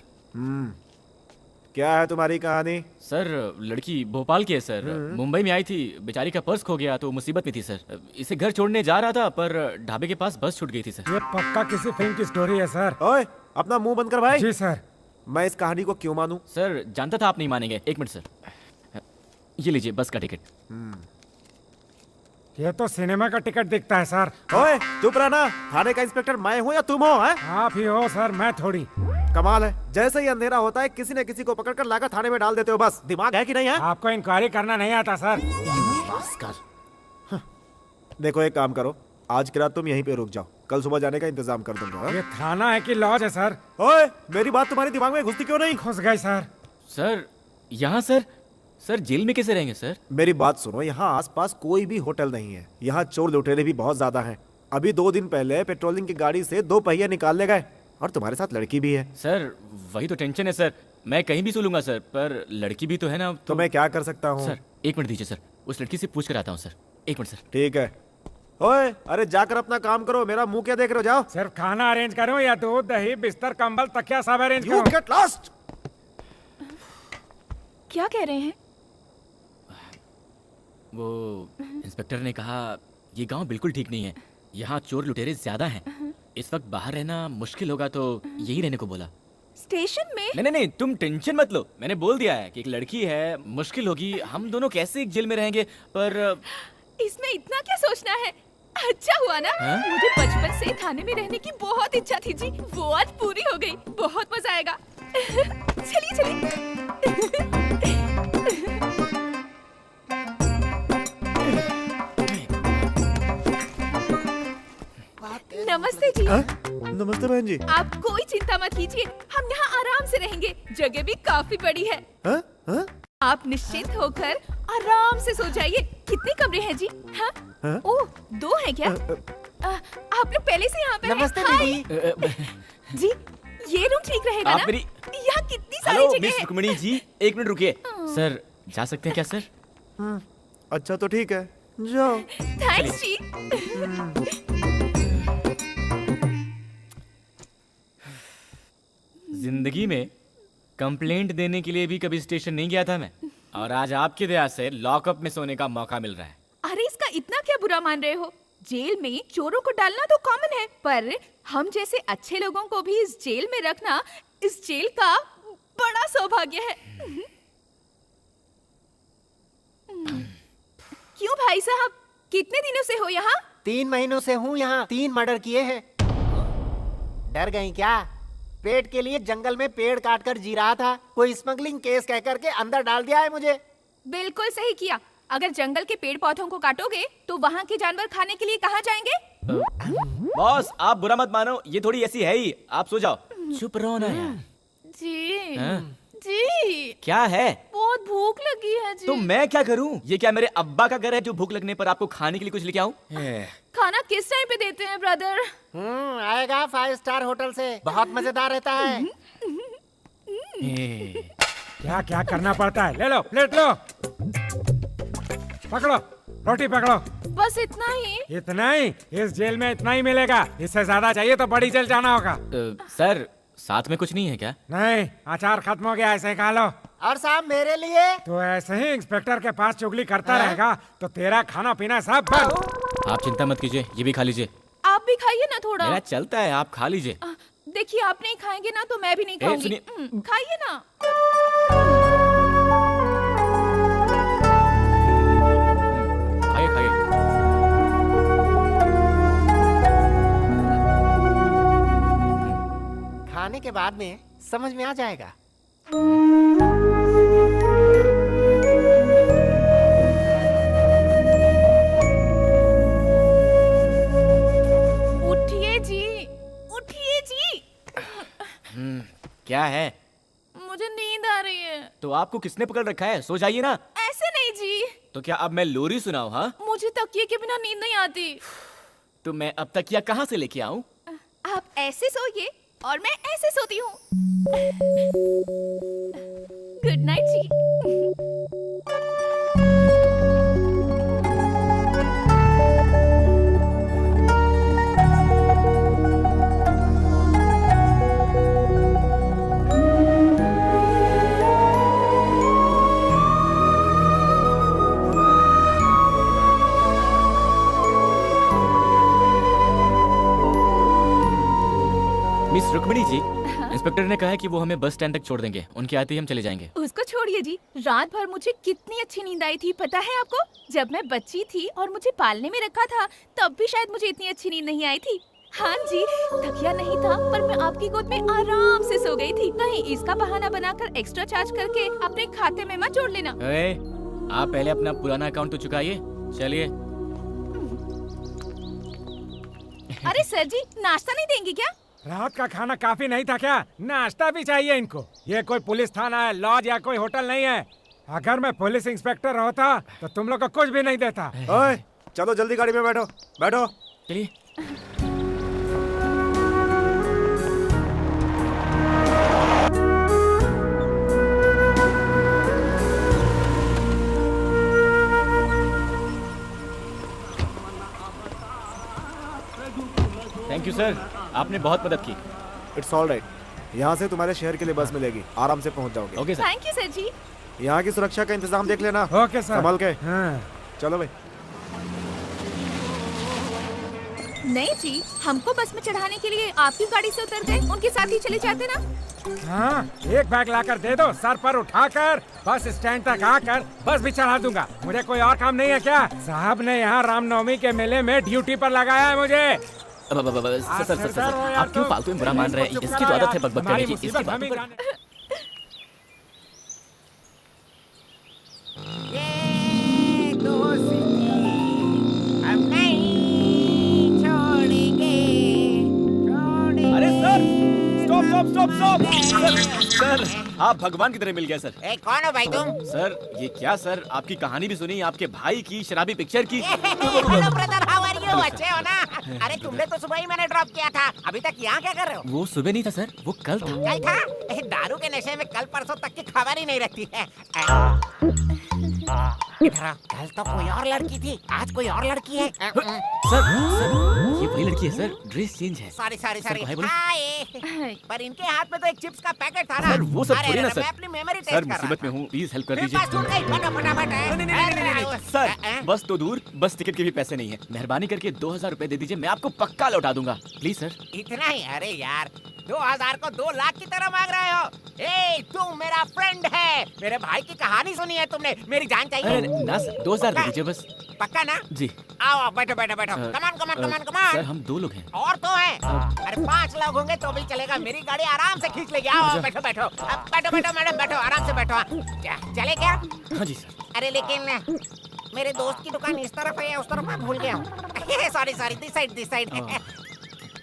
क्या है तुम्हारी कहानी? सर, लड़की भोपाल की है सर। मुंबई में आई थी, बेचारी का पर्स खो गया तो मुसीबत में थी सर। इसे घर छोड़ने जा रहा था पर ढाबे के पास बस छूट गई थी सर। ये पक्का किसी फिल्म की स्टोरी है सर। ओए, अपना मुंह बंद कर भाई। जी सर। मैं इस कहानी को क्यों मानूं? सर, जानता था आप नहीं मानेंगे। एक मिनट सर, ये लीजिए बस का टिकट। ये तो सिनेमा का टिकट दिखता है सर। ओए, चुप रहना। थाने का इंस्पेक्टर मैं हूँ या तुम हो? हैं? आप ही हो सर, मैं थोड़ी। कमाल है, जैसे ही अंधेरा होता है किसी न किसी को पकड़कर लाकर थाने में डाल देते हो। बस दिमाग है कि नहीं है? आपको इंक्वायरी करना नहीं आता सर। देखो, एक काम करो, आज की रात तुम यहीं पे रुक जाओ, कल सुबह जाने का इंतजाम कर दूंगा, हाँ? ये थाना है कि लॉज है सर? ओए, मेरी बात तुम्हारे दिमाग में घुसती क्यों नहीं? घुस गए सर। सर यहाँ सर जेल में कैसे रहेंगे सर? मेरी बात सुनो, यहाँ आसपास कोई भी होटल नहीं है। यहाँ चोर लुटेरे भी बहुत ज्यादा हैं। अभी 2 दिन पहले पेट्रोलिंग की गाड़ी से 2 पहिए निकालने गए, और तुम्हारे साथ लड़की भी है। सर वही तो टेंशन है सर, मैं कहीं भी सो लूंगा सर, पर लड़की भी तो है ना। तो मैं क्या कर सकता हूँ? सर 1 मिनट दीजिए सर, उस लड़की से पूछ कर आता हूँ सर। 1 minute sir. ठीक है। ओए, अरे जाकर अपना काम करो, मेरा मुंह क्या देख रहे हो? जाओ। सिर्फ खाना अरेंज करूं या दूध दही बिस्तर कंबल तकिया सब अरेंज You करूं? get lost! क्या कह रहे हैं? वो इंस्पेक्टर ने कहा ये गांव बिल्कुल ठीक नहीं है, यहाँ चोर लुटेरे ज्यादा हैं। इस वक्त बाहर रहना मुश्किल होगा, तो यही रहने को बोला। स्टेशन में? नहीं, तुम टेंशन मत लो, मैंने बोल दिया है कि एक लड़की है, मुश्किल होगी, हम दोनों कैसे एक जेल में रहेंगे। पर इसमें इतना क्या सोचना है? अच्छा हुआ ना, मुझे बचपन से थाने में रहने की बहुत इच्छा थी जी, वो आज पूरी हो गई। बहुत मजा आएगा। चलिए चलिए। नमस्ते जी। नमस्ते बहन जी। आप कोई चिंता मत कीजिए, हम यहाँ आराम से रहेंगे, जगह भी काफी बड़ी है। हाँ? हाँ? आप निश्चिंत होकर आराम से सो जाइए। कितने कमरे हैं जी? हाँ? हाँ? ओह, 2 हैं क्या? आप लोग पहले से यहाँ पे हैं? नमस्ते हाय। दीदी। जी, ये रूम ठीक रहेगा आप ना? मेरी- यहाँ कितनी सारी हेलो जगह मिस है। रुक्मिणी जी, 1 मिनट रुकिए। सर जा सकते हैं क्या सर? अच्छा तो ठीक है, जाओ। थैंक्स जी। जिंदगी में कंप्लेंट देने के लिए भी कभी स्टेशन नहीं गया था मैं, और आज आपकी दया से लॉकअप में सोने का मौका मिल रहा है। अरे इसका इतना क्या बुरा मान रहे हो? जेल में चोरों को डालना तो कॉमन है, पर हम जैसे अच्छे लोगों को भी इस जेल में रखना इस जेल का बड़ा सौभाग्य है। क्यों भाई साहब, कितने दिनों से हो यहाँ? 3 महीनों से हूँ यहाँ, 3 मर्डर किए हैं। डर गई क्या? पेट के लिए जंगल में पेड़ काट कर जी रहा था, कोई स्मगलिंग केस कह करके अंदर डाल दिया है मुझे। बिल्कुल सही किया। अगर जंगल के पेड़ पौधों को काटोगे तो वहाँ के जानवर खाने के लिए कहाँ जाएंगे? बॉस आप बुरा मत मानो, ये थोड़ी ऐसी है ही, आप सो जाओ। चुप रहो ना यार। जी हाँ? जी, क्या है? बहुत भूख लगी है जी। तो मैं क्या करूं? ये क्या मेरे अब्बा का घर है जो भूख लगने पर आपको खाने के लिए कुछ लेके आऊं? खाना किस टाइम पे देते हैं ब्रदर? आएगा 5 स्टार होटल से, बहुत मजेदार रहता है। क्या क्या करना पड़ता है? ले लो, प्लेट लो, पकड़ो, रोटी पकड़ो। बस इतना ही? इतना ही? इस जेल में इतना ही मिलेगा, इससे ज्यादा चाहिए तो बड़ी जेल जाना होगा। सर साथ में कुछ नहीं है क्या? नहीं, अचार खत्म हो गया, ऐसे ही खा लो। और साहब मेरे लिए? तो ऐसे ही इंस्पेक्टर के पास चुगली करता रहेगा तो तेरा खाना पीना सब बंद। आप चिंता मत कीजिए, ये भी खा लीजिए। आप भी खाइए ना थोड़ा। मेरा चलता है, आप खा लीजिए। देखिए आप नहीं खाएंगे ना तो मैं भी नहीं ए, खाऊंगी। सुनिए। खाइए ना। खाइए खाइए। खाने के बाद में समझ में आ जाएगा। उठिए जी, उठिए जी। क्या है? मुझे नींद आ रही है। तो आपको किसने पकड़ रखा है? सो जाइए ना। ऐसे नहीं जी, तो क्या अब मैं लोरी सुनाऊं? हाँ, मुझे तकिए के बिना नींद नहीं आती। तो मैं अब तकिया कहाँ से लेके आऊं? आप ऐसे सोइए और मैं ऐसे सोती हूँ। गुड नाइट जी। मिस रुक्मिणी जी, इंस्पेक्टर ने कहा है कि वो हमें बस स्टैंड तक छोड़ देंगे, उनके आते ही हम चले जाएंगे। उसको छोड़िए जी, रात भर मुझे कितनी अच्छी नींद आई थी पता है आपको? जब मैं बच्ची थी और मुझे पालने में रखा था तब भी शायद मुझे इतनी अच्छी नींद नहीं आई थी। हाँ जी, तकिया नहीं था पर मैं आपकी गोद में आराम से सो गई थी। कहीं इसका बहाना बनाकर एक्स्ट्रा चार्ज करके अपने खाते में मत जोड़ लेना। आप पहले अपना पुराना अकाउंट तो चुकाइए। चलिए। अरे सर जी, नाश्ता नहीं देंगे क्या? रात का खाना काफी नहीं था क्या? नाश्ता भी चाहिए इनको। ये कोई पुलिस थाना है, लॉज या कोई होटल नहीं है। अगर मैं पुलिस इंस्पेक्टर होता तो तुम लोग को कुछ भी नहीं देता। ओए चलो जल्दी गाड़ी में बैठो बैठो। चलिए। थैंक यू सर, आपने बहुत मदद की। It's all right. यहाँ से तुम्हारे शहर के लिए बस मिलेगी, आराम से पहुँच जाओगे। Okay sir. Thank you sir जी। यहाँ की सुरक्षा का इंतजाम देख लेना। Okay sir. संभल के। हाँ। चलो भाई। नहीं जी, हमको बस में चढ़ाने के लिए आपकी गाड़ी से उतर गए, उनके साथ ही चले जाते ना। हाँ, एक बैग लाकर दे दो, सर पर उठाकर बस स्टैंड तक आकर बस भी चढ़ा दूंगा। मुझे कोई और काम नहीं है क्या? साहब ने यहाँ रामनवमी के मेले में ड्यूटी पर लगाया है मुझे। सर, आप क्यों फालतू में बुरा मान रहे हैं? इसकी तो आदत है बकबक करने की। इसकी बातों पर ये दोस्ती हम नहीं छोड़ेंगे, छोड़ेंगे। अरे sir, stop stop stop stop. Sir आप भगवान की तरह मिल गए सर। ए, कौन हो भाई तुम? सर ये क्या सर, आपकी कहानी भी सुनी, आपके भाई की शराबी पिक्चर की। Hello brother, how are you? अच्छे हो ना? अरे तुमने तो सुबह ही मैंने ड्रॉप किया था, अभी तक यहाँ क्या कर रहे हो? वो सुबह नहीं था सर, वो कल था। कल था? दारू के नशे में कल परसों तक की खबर ही नहीं रहती है। इधर आओ, कल तो कोई और लड़की थी, आज कोई और लड़की है। सर ये वही लड़की है सर, ड्रेस चेंज है। Sorry sorry sir, sorry. भाई बोलो। हाय। पर इनके हाथ में तो एक चिप्स का पैकेट था ना। सर वो सब अरे, छोड़िए ना अरे, सर। मैं अपनी मेमोरी टेस्ट सर कर रहा मुसीबत था। में हूँ, प्लीज हेल्प कर मेरे दीजिए। पास छूट गई, फटाफट। नहीं, सर बस तो दूर, बस टिकट के भी पैसे नहीं है। मेहरबानी करके 2000 रुपए दे दीजिए, मैं आपको पक्का लौटा दूंगा। Please sir. इतना ही? अरे यार 2000 को 2 लाख की तरह मांग रहे हो? ए, तू मेरा फ्रेंड है, मेरे भाई की कहानी सुनी है तुमने, मेरी जान चाहिए। अरे ना सर, 2000 दे दीजिए बस। पक्का ना? जी। आओ बैठो बैठो बैठो। कमान। सर हम 2 लोग हैं। और तो है। अरे 5 लोग होंगे तो भी चलेगा, मेरी गाड़ी आराम से खींच लेगी। आओ बैठो बैठो मैडम, बैठो आराम से बैठो। चले क्या? हाँ जी सर। अरे लेकिन मेरे दोस्त की दुकान इस तरफ है या उस तरफ, मैं भूल गया हूँ। Sorry this side.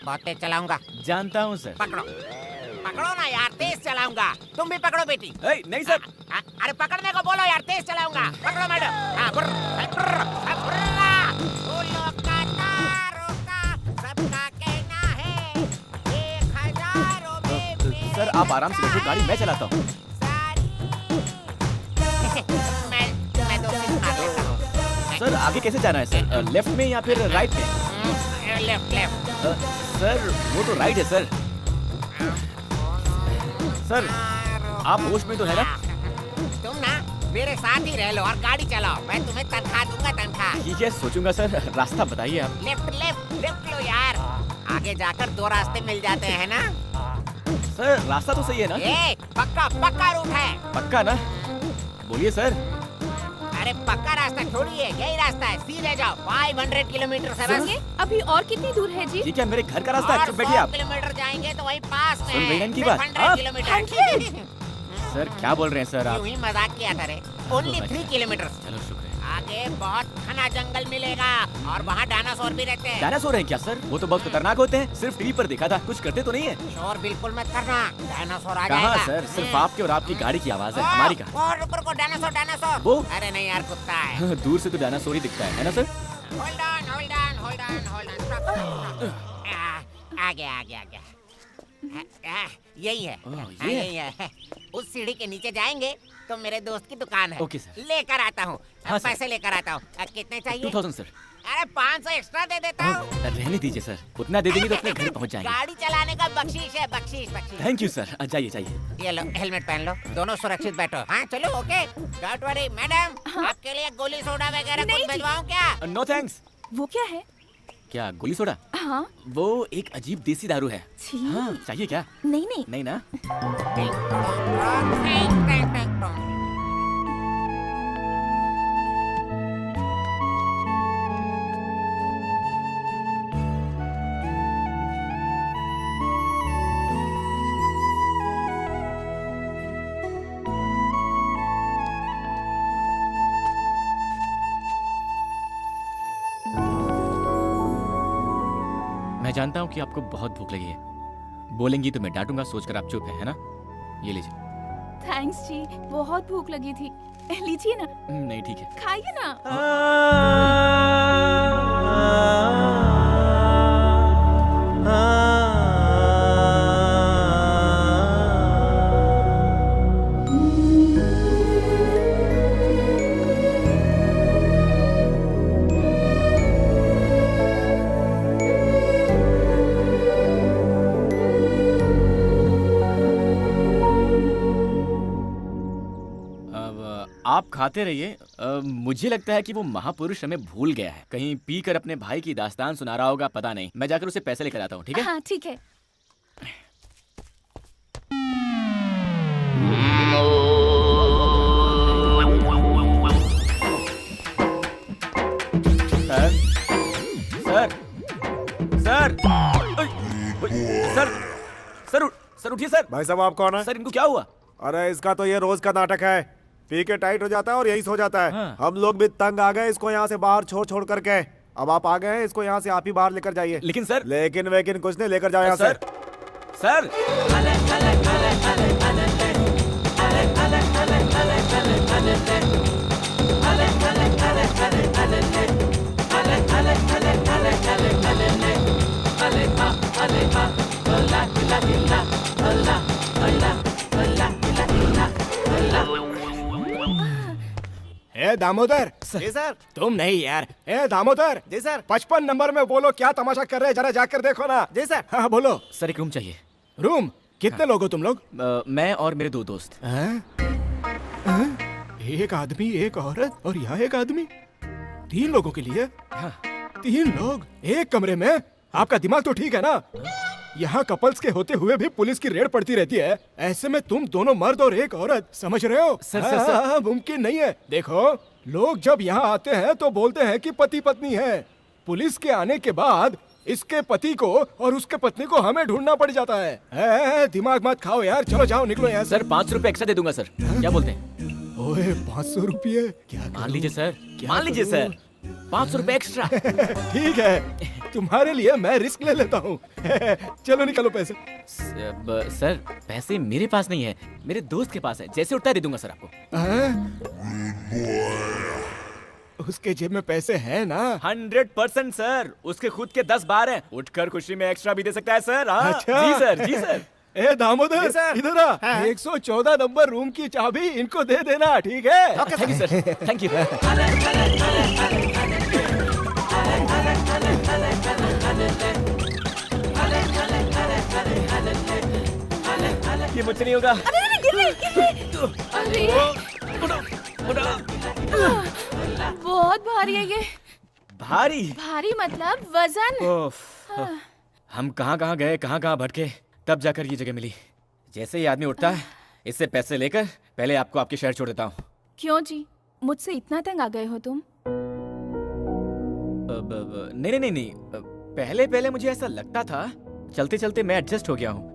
बहुत तेज चलाऊंगा। जानता हूँ सर। पकड़ो ना यार, तेज चलाऊंगा। तुम भी पकड़ो बेटी। नहीं सर। अरे पकड़ने को बोलो यार, तेज चलाऊंगा। पकड़ो मैडम। हाँ, फूलों का तारों का सबका कहना है 1000 में सर आप आराम से बैठो, गाड़ी मैं चलाता हूँ। मैं 2 सीट मार लेता हूँ। सर आगे कैसे जाना है सर, लेफ्ट में या फिर राइट में? लेफ्ट। सर वो तो राइट है सर। सर आप होश में तो है ना? तुम ना मेरे साथ ही रह लो और गाड़ी चलाओ, मैं तुम्हें तनख्वाह दूंगा, तनख्वाह। ठीक है सोचूंगा सर, रास्ता बताइए आप। लेफ्ट लो यार, आगे जाकर 2 रास्ते मिल जाते हैं ना। सर रास्ता तो सही है ना? ए, पक्का रूट है। पक्का ना? बोलिए सर। अरे पक्का रास्ता छोड़िए, यही रास्ता है, सीधे जाओ। 500 किलोमीटर से बस। सुनिए, अभी और कितनी दूर है जी? ठीक है मेरे घर का रास्ता है, और चुप बैठिए 100 आप। किलोमीटर जाएंगे तो वही पास में सुन रही हैं है। इनकी बात? 100 हाँ? किलोमीटर। सर क्या बोल रहे हैं सर आप? यूं ही मजाक किया था रे। Only 3 kilometre. चलो शुक्र है। आगे बहुत घना जंगल मिलेगा और वहाँ डायनासोर भी रहते हैं। डायनासोर हैं क्या सर? वो तो बहुत खतरनाक होते हैं, सिर्फ टीवी पर देखा था, कुछ करते तो नहीं है। शोर बिल्कुल मत करना, डायनासोर आ जाएगा। कहाँ सर, सिर्फ आपके और आपकी गाड़ी की आवाज है, हमारी कहाँ? और रुको, डायनासोर। वो? अरे नहीं यार, कुत्ता है। दूर से तो डायनासोर ही दिखता है ना सर? Hold on. आगे। यही है। ये यही है। उस सीढ़ी के नीचे जाएंगे तो मेरे दोस्त की दुकान है। Okay sir. लेकर आता हूँ। हाँ सर। पैसे लेकर आता हूँ। कितने चाहिए? 2000 सर। अरे 500 एक्स्ट्रा दे देता हूँ। रहने दीजिए सर, उतना दे देंगे तो अपने घर पहुँच जाएंगे। गाड़ी चलाने का बख्शीश है, बख्शीश। थैंक यू सर, जाइए। ये लो, हेलमेट पहन लो, दोनों सुरक्षित बैठो। हाँ चलो, ओके। डोंट वरी मैडम, आपके लिए गोली सोडा वगैरह नहीं कुछ जी। भिजवाऊं क्या? No thanks. वो क्या है? क्या गोली सोडा? हाँ। वो एक अजीब देसी दारू है। छी। हाँ चाहिए क्या? नहीं। नहीं ना? मैं जानता हूँ कि आपको बहुत भूख लगी है। बोलेंगी तो मैं डांटूंगा, सोचकर आप चुप है ना? ये लीजिए। थैंक्स जी, बहुत भूख लगी थी। लीजिए ना, नहीं ठीक है। खाइए ना। आप खाते रहिए। मुझे लगता है कि वो महापुरुष हमें भूल गया है। कहीं पीकर अपने भाई की दास्तान सुना रहा होगा, पता नहीं। मैं जाकर उसे पैसे लेकर आता हूँ, ठीक है? हाँ ठीक है। Sir, sir, sir, sir, sir, sir उठिए सर। भाई साहब आप कौन है? सर इनको क्या हुआ? अरे इसका तो ये रोज का नाटक है, पी के टाइट हो जाता है और यही सो जाता है। हाँ। हम लोग भी तंग आ गए इसको यहाँ से बाहर छोड़ छोड़ करके। अब आप आ गए हैं, इसको यहाँ से आप ही बाहर लेकर जाइए। लेकिन सर, लेकिन वेकिन कुछ नहीं, लेकर जाओ यहाँ से। सर, सर, ए दामोदर, जी सर। तुम नहीं यार। ए दामोदर, जी सर। 55 नंबर में बोलो क्या तमाशा कर रहे हैं, जरा जाकर देखो ना। जी सर। हाँ बोलो। सर एक रूम चाहिए। रूम? कितने लोग हो तुम लोग? मैं और मेरे 2 दोस्त। हैं? एक आदमी, एक औरत और यहाँ एक आदमी, 3 लोगों के लिए? हाँ। 3 लोग एक कमरे में? आपका दिमाग तो ठीक है ना? यहाँ कपल्स के होते हुए भी पुलिस की रेड पड़ती रहती है, ऐसे में तुम दोनों मर्द और एक औरत, समझ रहे हो? Sir, sir, sir. हाँ, मुमकिन नहीं है। देखो, लोग जब यहाँ आते हैं तो बोलते हैं कि पति पत्नी है। पुलिस के आने के बाद इसके पति को और उसके पत्नी को हमें ढूंढना पड़ जाता है। दिमाग मत खाओ यार, चलो जाओ, निकलो यहाँ से। सर 500 रुपए एक्स्ट्रा दे दूंगा सर। क्या बोलते हैं? ओए 500 रुपये? क्या मान लीजिए सर, क्या मान लीजिए करूं? सर, 500 रुपए एक्स्ट्रा। ठीक है, तुम्हारे लिए मैं रिस्क ले लेता हूँ। चलो निकालो पैसे। सर पैसे मेरे पास नहीं है, मेरे दोस्त के पास है। जैसे उठता है दे दूंगा सर आपको। उसके जेब में पैसे हैं ना? 100% सर, उसके खुद के 10 बार हैं। उठकर खुशी में एक्स्ट्रा भी दे सकता है सर। हाँ अच्छा। जी सर, जी सर। ए दामोदर, जी सर। इधर आ। 114 नंबर रूम की चाबी इनको दे देना, ठीक है? Thank you sir, thank you. ये मुझसे नहीं होगा। अरे बहुत भारी है ये। भारी? भारी मतलब वजन। ओफ, हम कहाँ गए, कहाँ भटके, तब जाकर ये जगह मिली। जैसे ही आदमी उठता है, इससे पैसे लेकर पहले आपको आपके शहर छोड़ देता हूँ। क्यों जी, मुझसे इतना तंग आ गए हो तुम? नहीं, पहले मुझे ऐसा लगता था। चलते चलते मैं एडजस्ट हो गया हूँ।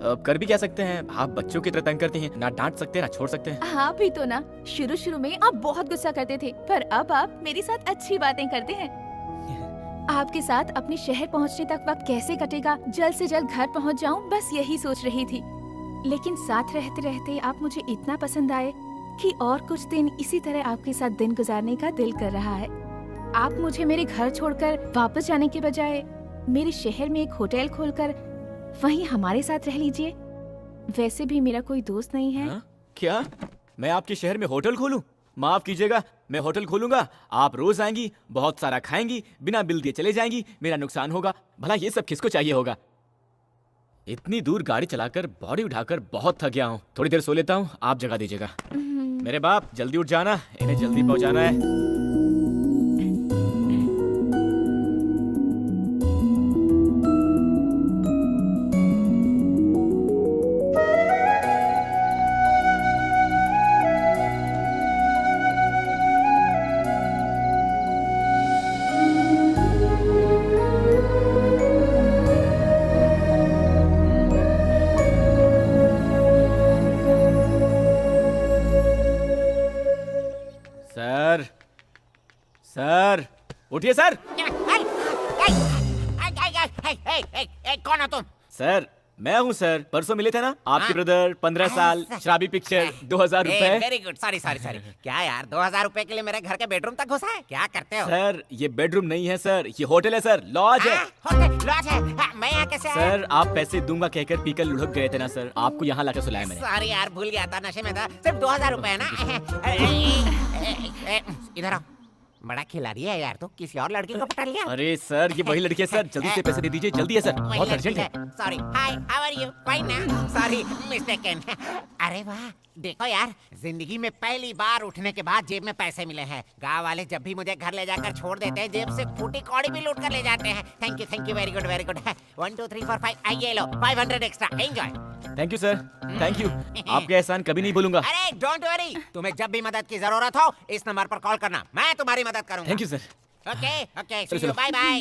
अब कर भी क्या सकते हैं, आप बच्चों की तरह तंग करते हैं, ना डांट सकते ना छोड़ सकते हैं। हाँ भी तो ना, शुरू में आप बहुत गुस्सा करते थे, पर अब आप मेरे साथ अच्छी बातें करते हैं। आपके साथ अपने शहर पहुंचने तक वक्त कैसे कटेगा, जल्द से जल्द घर पहुंच जाऊं, बस यही सोच रही थी। लेकिन साथ रहते रहते आप मुझे इतना पसंद आए कि और कुछ दिन इसी तरह आपके साथ दिन गुजारने का दिल कर रहा है। आप मुझे मेरे घर छोड़कर वापस जाने के बजाय मेरे शहर में एक होटल खोलकर वहीं हमारे साथ रह लीजिए। वैसे भी मेरा कोई दोस्त नहीं है। हाँ? क्या मैं आपके शहर में होटल खोलूं? माफ कीजिएगा, मैं होटल खोलूंगा, आप रोज आएंगी, बहुत सारा खाएंगी, बिना बिल दिए चले जाएंगी, मेरा नुकसान होगा। भला ये सब किसको चाहिए होगा? इतनी दूर गाड़ी चलाकर बॉडी उठाकर बहुत थक गया हूँ। थोड़ी देर सो लेता हूँ, आप जगा दीजिएगा। मेरे बाप जल्दी उठ जाना, इन्हें जल्दी पहुंचाना है। सर, उठिए सर। कौन हो तुम? सर मैं हूँ सर, परसों मिले थे ना आपके ब्रदर, 15 साल, शराबी पिक्चर, 2000 रुपए। Very good, sorry sorry sorry. क्या यार 2000 रुपए के लिए मेरे घर के बेडरूम तक घुसा है? क्या करते हो? सर ये बेडरूम नहीं है सर, ये होटल है सर, लॉज है। होटल लॉज है? मैं यहाँ कैसे आया? सर आप पैसे दूंगा कहकर पीकर लुढ़क गए थे ना सर, आपको यहाँ लाकर सुलाया मैंने। सॉरी यार, भूल गया था, नशे में था। सिर्फ 2000 रुपए है ना? इधर आओ। बड़ा खिलाड़ी है यार, तो किसी और लड़की को पटा लिया? अरे सर ये वही लड़की है सर, जल्दी से पैसे दे दीजिए, जल्दी है सर, बहुत अर्जेंट है। Sorry, hi, how are you? Fine ना? Sorry, mistaken. अरे वाह, देखो यार, जिंदगी में पहली बार उठने के बाद जेब में पैसे मिले हैं। गांव वाले जब भी मुझे घर ले जाकर छोड़ देते हैं, जेब से फूटी कौड़ी भी लूट कर ले जाते हैं। Thank you, very good, very good. 1 2 3 4 5, आइए लो, 500 extra, enjoy. Thank you sir, thank you, आपके एहसान कभी नहीं भूलूंगा। अरे डोंट वरी, तुम्हें जब भी मदद की जरूरत हो इस नंबर पर कॉल करना, मैं तुम्हारी मदद करूंगा। Thank you sir. Okay okay, चलो, सी यू, चलो। Bye bye.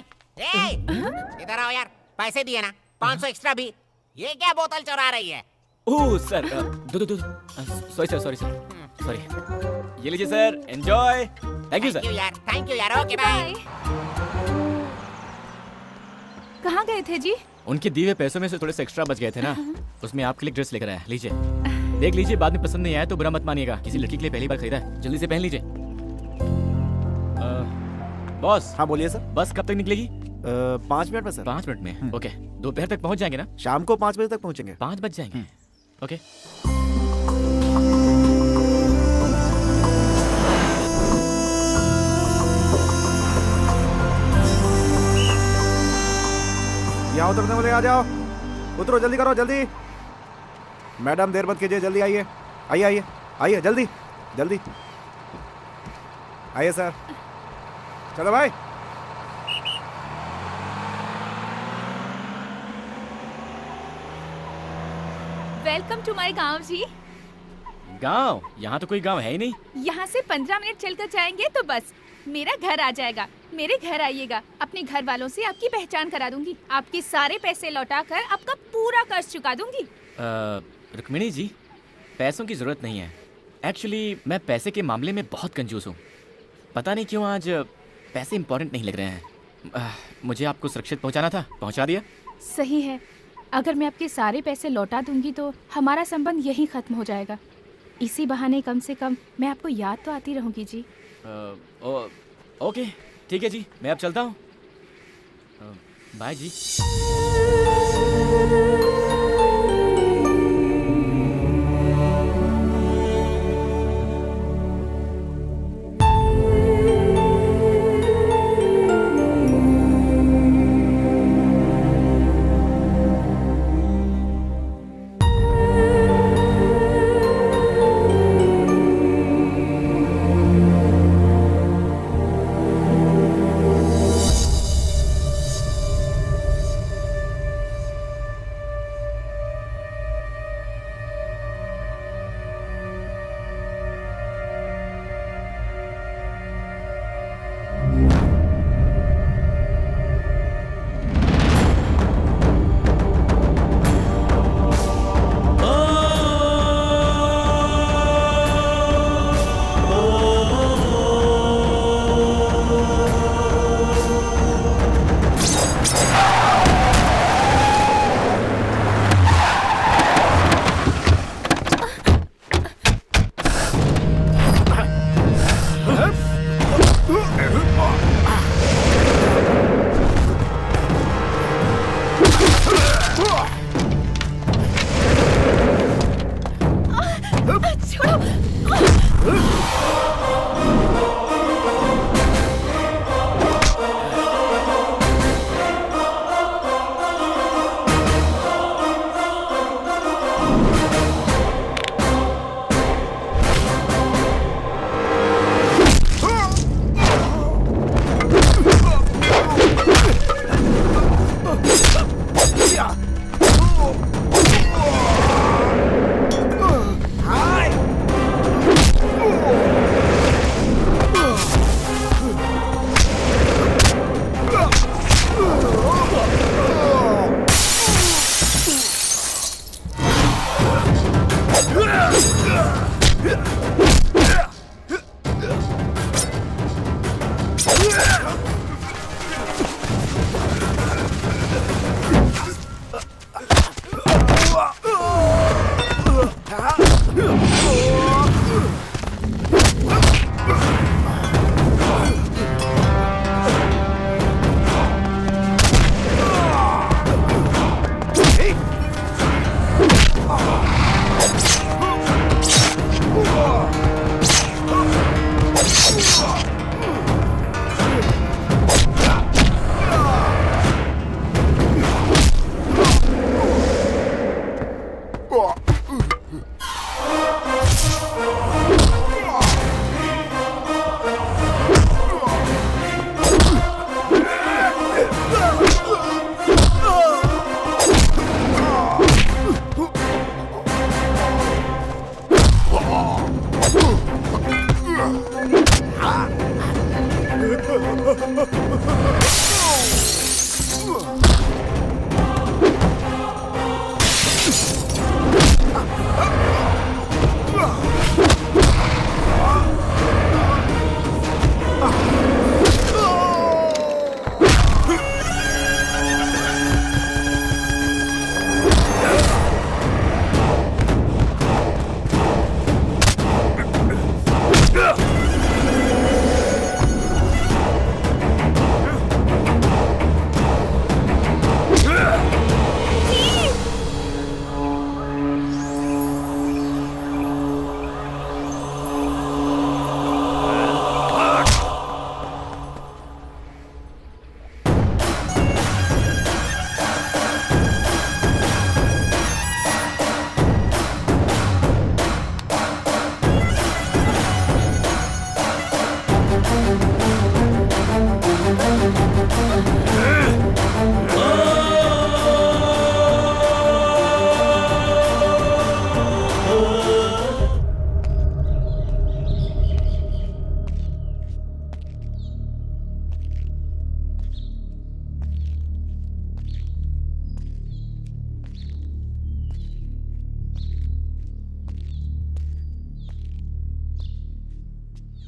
इधर आओ यार, पैसे दिए ना, 500 एक्स्ट्रा भी। ये क्या बोतल चुरा रही है? ओह सर, दो सॉरी सर, सॉरी। ये लीजिए sir, enjoy. Thank you sir. यार, थैंक यू यार, ओके बाय। कहाँ गए थे जी? उनके दिए हुए पैसों में से थोड़े से एक्स्ट्रा बच गए थे ना, उसमें आपके लिए ड्रेस लेकर आया, लीजिए देख लीजिए, बाद में पसंद नहीं आया तो बुरा मत मानिएगा, किसी लड़की के लिए पहली बार खरीदा है, जल्दी से पहन लीजिए। बॉस। हाँ बोलिए सर। बस कब तक निकलेगी? 5 मिनट में सर। 5 मिनट में? ओके, दोपहर तक पहुंच जाएंगे ना? शाम को 5 बजे तक पहुंचेंगे। 5 बज जाएंगे। ओके। यहाँ उतरने वाले आ जाओ, उतरो, जल्दी करो, जल्दी। मैडम देर मत कीजिए, जल्दी आइए, आइए जल्दी जल्दी आइए सर। चलो भाई। वेलकम टू माय गांव जी। गांव? यहाँ तो कोई गांव है ही नहीं। यहाँ से 15 मिनट चलकर जाएंगे तो बस मेरा घर आ जाएगा। मेरे घर आइएगा, अपने घर वालों से आपकी पहचान करा दूंगी, आपके सारे पैसे लौटाकर आपका पूरा कर्ज चुका दूंगी। रुक्मिणी जी, पैसों की जरूरत नहीं है। एक्चुअली मैं पैसे के मामले में बहुत कंजूस हूँ, पता नहीं क्यों आज पैसे इंपॉर्टेंट नहीं लग रहे हैं। मुझे आपको सुरक्षित पहुँचाना था, पहुँचा दिया। सही है, अगर मैं आपके सारे पैसे लौटा दूंगी तो हमारा संबंध यहीं खत्म हो जाएगा। इसी बहाने कम से कम मैं आपको याद तो आती रहूंगी जी। ओके ठीक है जी, मैं अब चलता हूँ। बाय जी।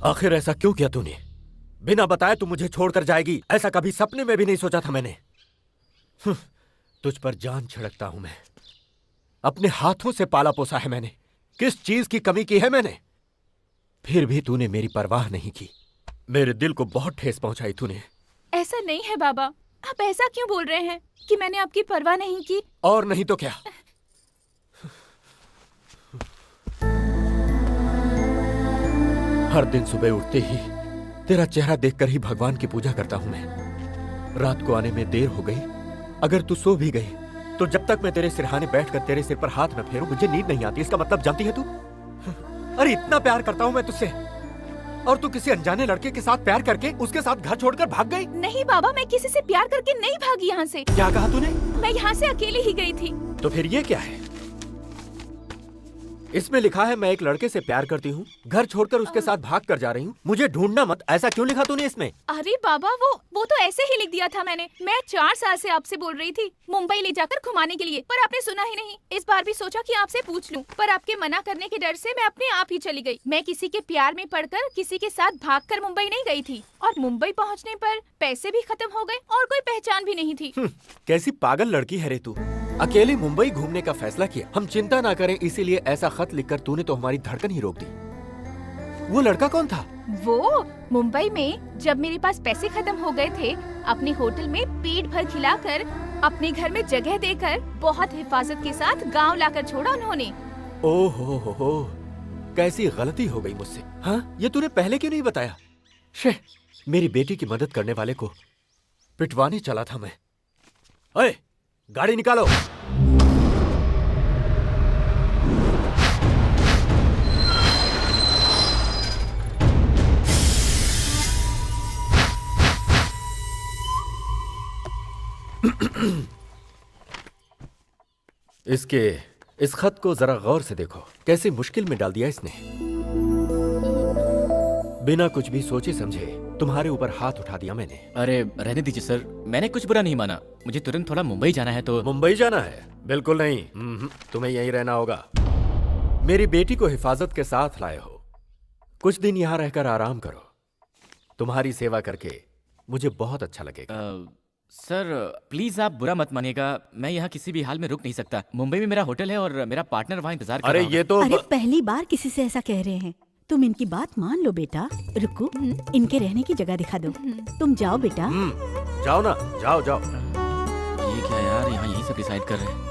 आखिर ऐसा क्यों किया तूने? बिना बताए तू मुझे छोड़कर जाएगी, ऐसा कभी सपने में भी नहीं सोचा था मैंने। तुझ पर जान छिड़कता हूं मैं। अपने हाथों से पाला पोसा है मैंने। किस चीज की कमी की है मैंने? फिर भी तूने मेरी परवाह नहीं की। मेरे दिल को बहुत ठेस पहुंचाई तूने। ऐसा नहीं है बाबा, आप ऐसा क्यों बोल रहे हैं कि मैंने आपकी परवाह नहीं की? और नहीं तो क्या। हर दिन सुबह उठते ही तेरा चेहरा देखकर ही भगवान की पूजा करता हूं मैं। रात को आने में देर हो गई, अगर तू सो भी गई तो जब तक मैं तेरे सिरहाने बैठकर तेरे सिर पर हाथ न फेरूं मुझे नींद नहीं आती। इसका मतलब जानती है तू? अरे इतना प्यार करता हूं मैं तुझसे, और तू किसी अनजाने लड़के के साथ प्यार करके उसके साथ घर छोड़कर भाग गई। नहीं बाबा, मैं किसी से प्यार करके नहीं भागी यहाँ से। क्या कहा तूने? मैं यहाँ से अकेली ही गई थी। तो फिर ये क्या है? इसमें लिखा है मैं एक लड़के से प्यार करती हूँ, घर छोड़कर उसके साथ भाग कर जा रही हूँ, मुझे ढूंढना मत। ऐसा क्यों लिखा तूने इसमें? अरे बाबा, वो तो ऐसे ही लिख दिया था मैंने। मैं 4 साल से आपसे बोल रही थी मुंबई ले जाकर घुमाने के लिए, पर आपने सुना ही नहीं। इस बार भी सोचा कि आपसे पूछ लूं, पर आपके मना करने के डर से मैं अपने आप ही चली गई। मैं किसी के प्यार में पड़कर किसी के साथ भागकर मुंबई नहीं गई थी, और मुंबई पहुंचने पर पैसे भी खत्म हो गए और कोई पहचान भी नहीं थी। कैसी पागल लड़की है रे तू। अकेली मुंबई घूमने का फैसला किया, हम चिंता ना करें इसीलिए ऐसा खत लिखकर तूने तो हमारी धड़कन ही रोक दी। वो लड़का कौन था? वो मुंबई में जब मेरे पास पैसे खत्म हो गए थे, अपने होटल में पेट भर खिलाकर, अपने घर में जगह देकर, बहुत हिफाजत के साथ गांव लाकर छोड़ा उन्होंने। ओहो हो, कैसी गलती हो गई मुझसे। हाँ, ये तूने पहले क्यों नहीं बताया? शे, मेरी बेटी की मदद करने वाले को पिटवाने चला था मैं। ओए, गाड़ी निकालो। इस खत को जरा गौर से देखो, कैसे मुश्किल में डाल दिया इसने। बिना कुछ भी सोचे समझे तुम्हारे ऊपर हाथ उठा दिया मैंने। अरे रहने दीजिए सर, मैंने कुछ बुरा नहीं माना। मुझे तुरंत थोड़ा मुंबई जाना है तो। मुंबई जाना है? बिल्कुल नहीं, तुम्हें यहीं रहना होगा। मेरी बेटी को हिफाजत के साथ लाए हो, कुछ दिन यहाँ रहकर आराम करो। तुम्हारी सेवा करके मुझे बहुत अच्छा लगेगा। सर प्लीज आप बुरा मत मानिएगा, मैं यहाँ किसी भी हाल में रुक नहीं सकता। मुंबई में मेरा होटल है और मेरा पार्टनर वहाँ इंतजार कर रहा अरे ये तो अरे पहली बार किसी से ऐसा कह रहे हैं। तुम इनकी बात मान लो बेटा। रुको, इनके रहने की जगह दिखा दो। तुम जाओ बेटा। जाओ ना, जाओ जाओ। ये क्या यार, यहाँ यही सब डिसाइड कर रहे हैं।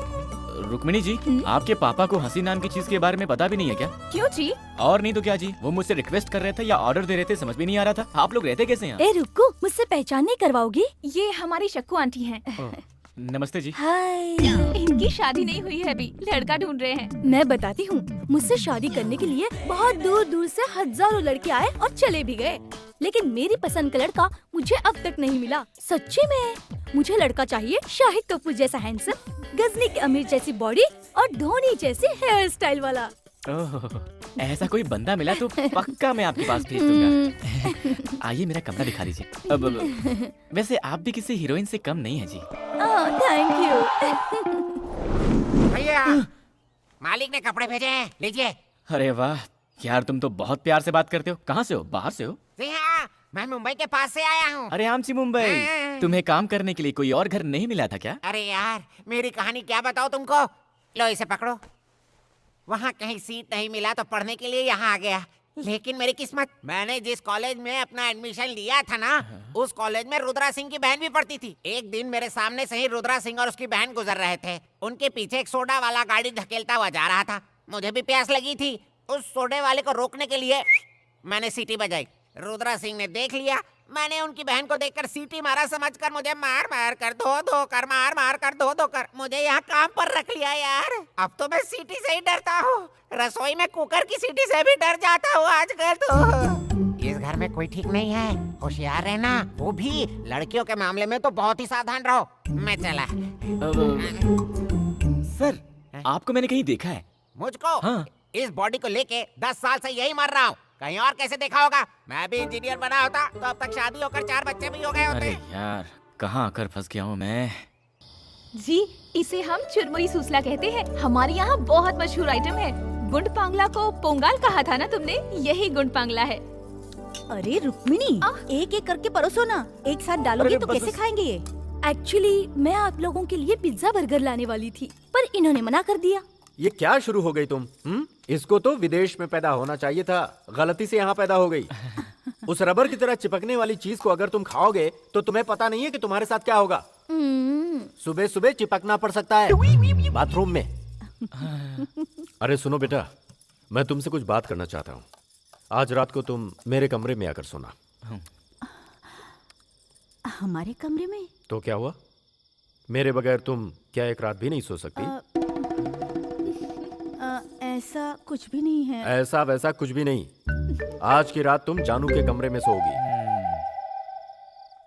रुक्मिणी जी, आपके पापा को हंसी नाम की चीज के बारे में पता भी नहीं है क्या? क्यों जी? और नहीं तो क्या जी, वो मुझसे रिक्वेस्ट कर रहे थे या ऑर्डर दे रहे थे, समझ भी नहीं आ रहा था। आप लोग रहते कैसे हैं? ए रुको, मुझसे पहचान नहीं करवाओगी? ये हमारी शक्कू आंटी हैं। नमस्ते जी। हाय। इनकी शादी नहीं हुई है अभी, लड़का ढूंढ रहे हैं। मैं बताती हूँ, मुझसे शादी करने के लिए बहुत दूर दूर से हजारों लड़के आए और चले भी गए, लेकिन मेरी पसंद का लड़का मुझे अब तक नहीं मिला। सच्ची में मुझे लड़का चाहिए शाहिद कपूर जैसा हैंडसम, गजनी की अमीर जैसी बॉडी और धोनी जैसी हेयर स्टाइल वाला। ओह, ऐसा कोई बंदा मिला तो पक्का मैं आपके पास भेज दूंगा। आइए मेरा कमरा दिखा दीजिए। अब वैसे आप भी किसी हीरोइन से कम नहीं है जी। Thank you. भैया, मालिक ने कपड़े भेजे हैं, लीजिए। अरे वाह यार, तुम तो बहुत प्यार से बात करते हो। कहाँ से हो? बाहर से हो? जी हाँ, मैं मुंबई के पास से आया हूँ। अरे आमची मुंबई, तुम्हें काम करने के लिए कोई और घर नहीं मिला था क्या? अरे यार, मेरी कहानी क्या बताओ तुमको। लो इसे पकड़ो। वहाँ कहीं सीट नहीं मिला तो पढ़ने के लिए यहाँ आ गया। लेकिन मेरी किस्मत, मैंने जिस कॉलेज में अपना एडमिशन लिया था ना, उस कॉलेज में रुद्रा सिंह की बहन भी पढ़ती थी। एक दिन मेरे सामने से ही रुद्रा सिंह और उसकी बहन गुजर रहे थे। उनके पीछे एक सोडा वाला गाड़ी धकेलता हुआ जा रहा था। मुझे भी प्यास लगी थी। उस सोडे वाले को रोकने के लिए मैंने सीटी बजाई। रुद्रा सिंह ने देख लिया। मैंने उनकी बहन को देखकर सीटी मारा, समझकर मुझे मार मार कर धो कर मार मार कर धो कर मुझे यहाँ काम पर रख लिया यार। अब तो मैं सीटी से ही डरता हूँ। रसोई में कुकर की सीटी से भी डर जाता हूँ आजकल तो। इस घर में कोई ठीक नहीं है, होशियार रहना। वो भी लड़कियों के मामले में तो बहुत ही सावधान रहो। मैं चला। सर, आपको मैंने कहीं देखा है। मुझको? हाँ। इस बॉडी को लेके 10 साल से यही मर रहा हूँ। कहीं और कैसे देखा होगा? मैं भी इंजीनियर बना होता तो अब तक शादी होकर 4 बच्चे भी हो गए होते। अरे यार, कहाँ आकर फंस गया हूँ मैं। जी, इसे हम चुरमुई सूसला कहते हैं। हमारे यहाँ बहुत मशहूर आइटम है। गुंड पांगला को पोंगाल कहा था ना तुमने? यही गुंड पांगला है। अरे रुक्मिणी, एक एक करके परोसो ना, एक साथ डालोगी तो कैसे खाएंगे ये? एक्चुअली मैं आप लोगों के लिए पिज्जा बर्गर लाने वाली थी, पर इन्होंने मना कर दिया। ये क्या शुरू हो गई तुम? इसको तो विदेश में पैदा होना चाहिए था, गलती से यहाँ पैदा हो गई। उस रबर की तरह चिपकने वाली चीज को अगर तुम खाओगे तो तुम्हें पता नहीं है कि तुम्हारे साथ क्या होगा। सुबह सुबह चिपकना पड़ सकता है बाथरूम में। अरे सुनो बेटा, मैं तुमसे कुछ बात करना चाहता हूँ। आज रात को तुम मेरे कमरे में आकर सोना। हमारे कमरे में? तो क्या हुआ? मेरे बगैर तुम क्या एक रात भी नहीं सो सकती? ऐसा कुछ भी नहीं है। ऐसा वैसा कुछ भी नहीं। आज की रात तुम जानू के कमरे में सोओगी।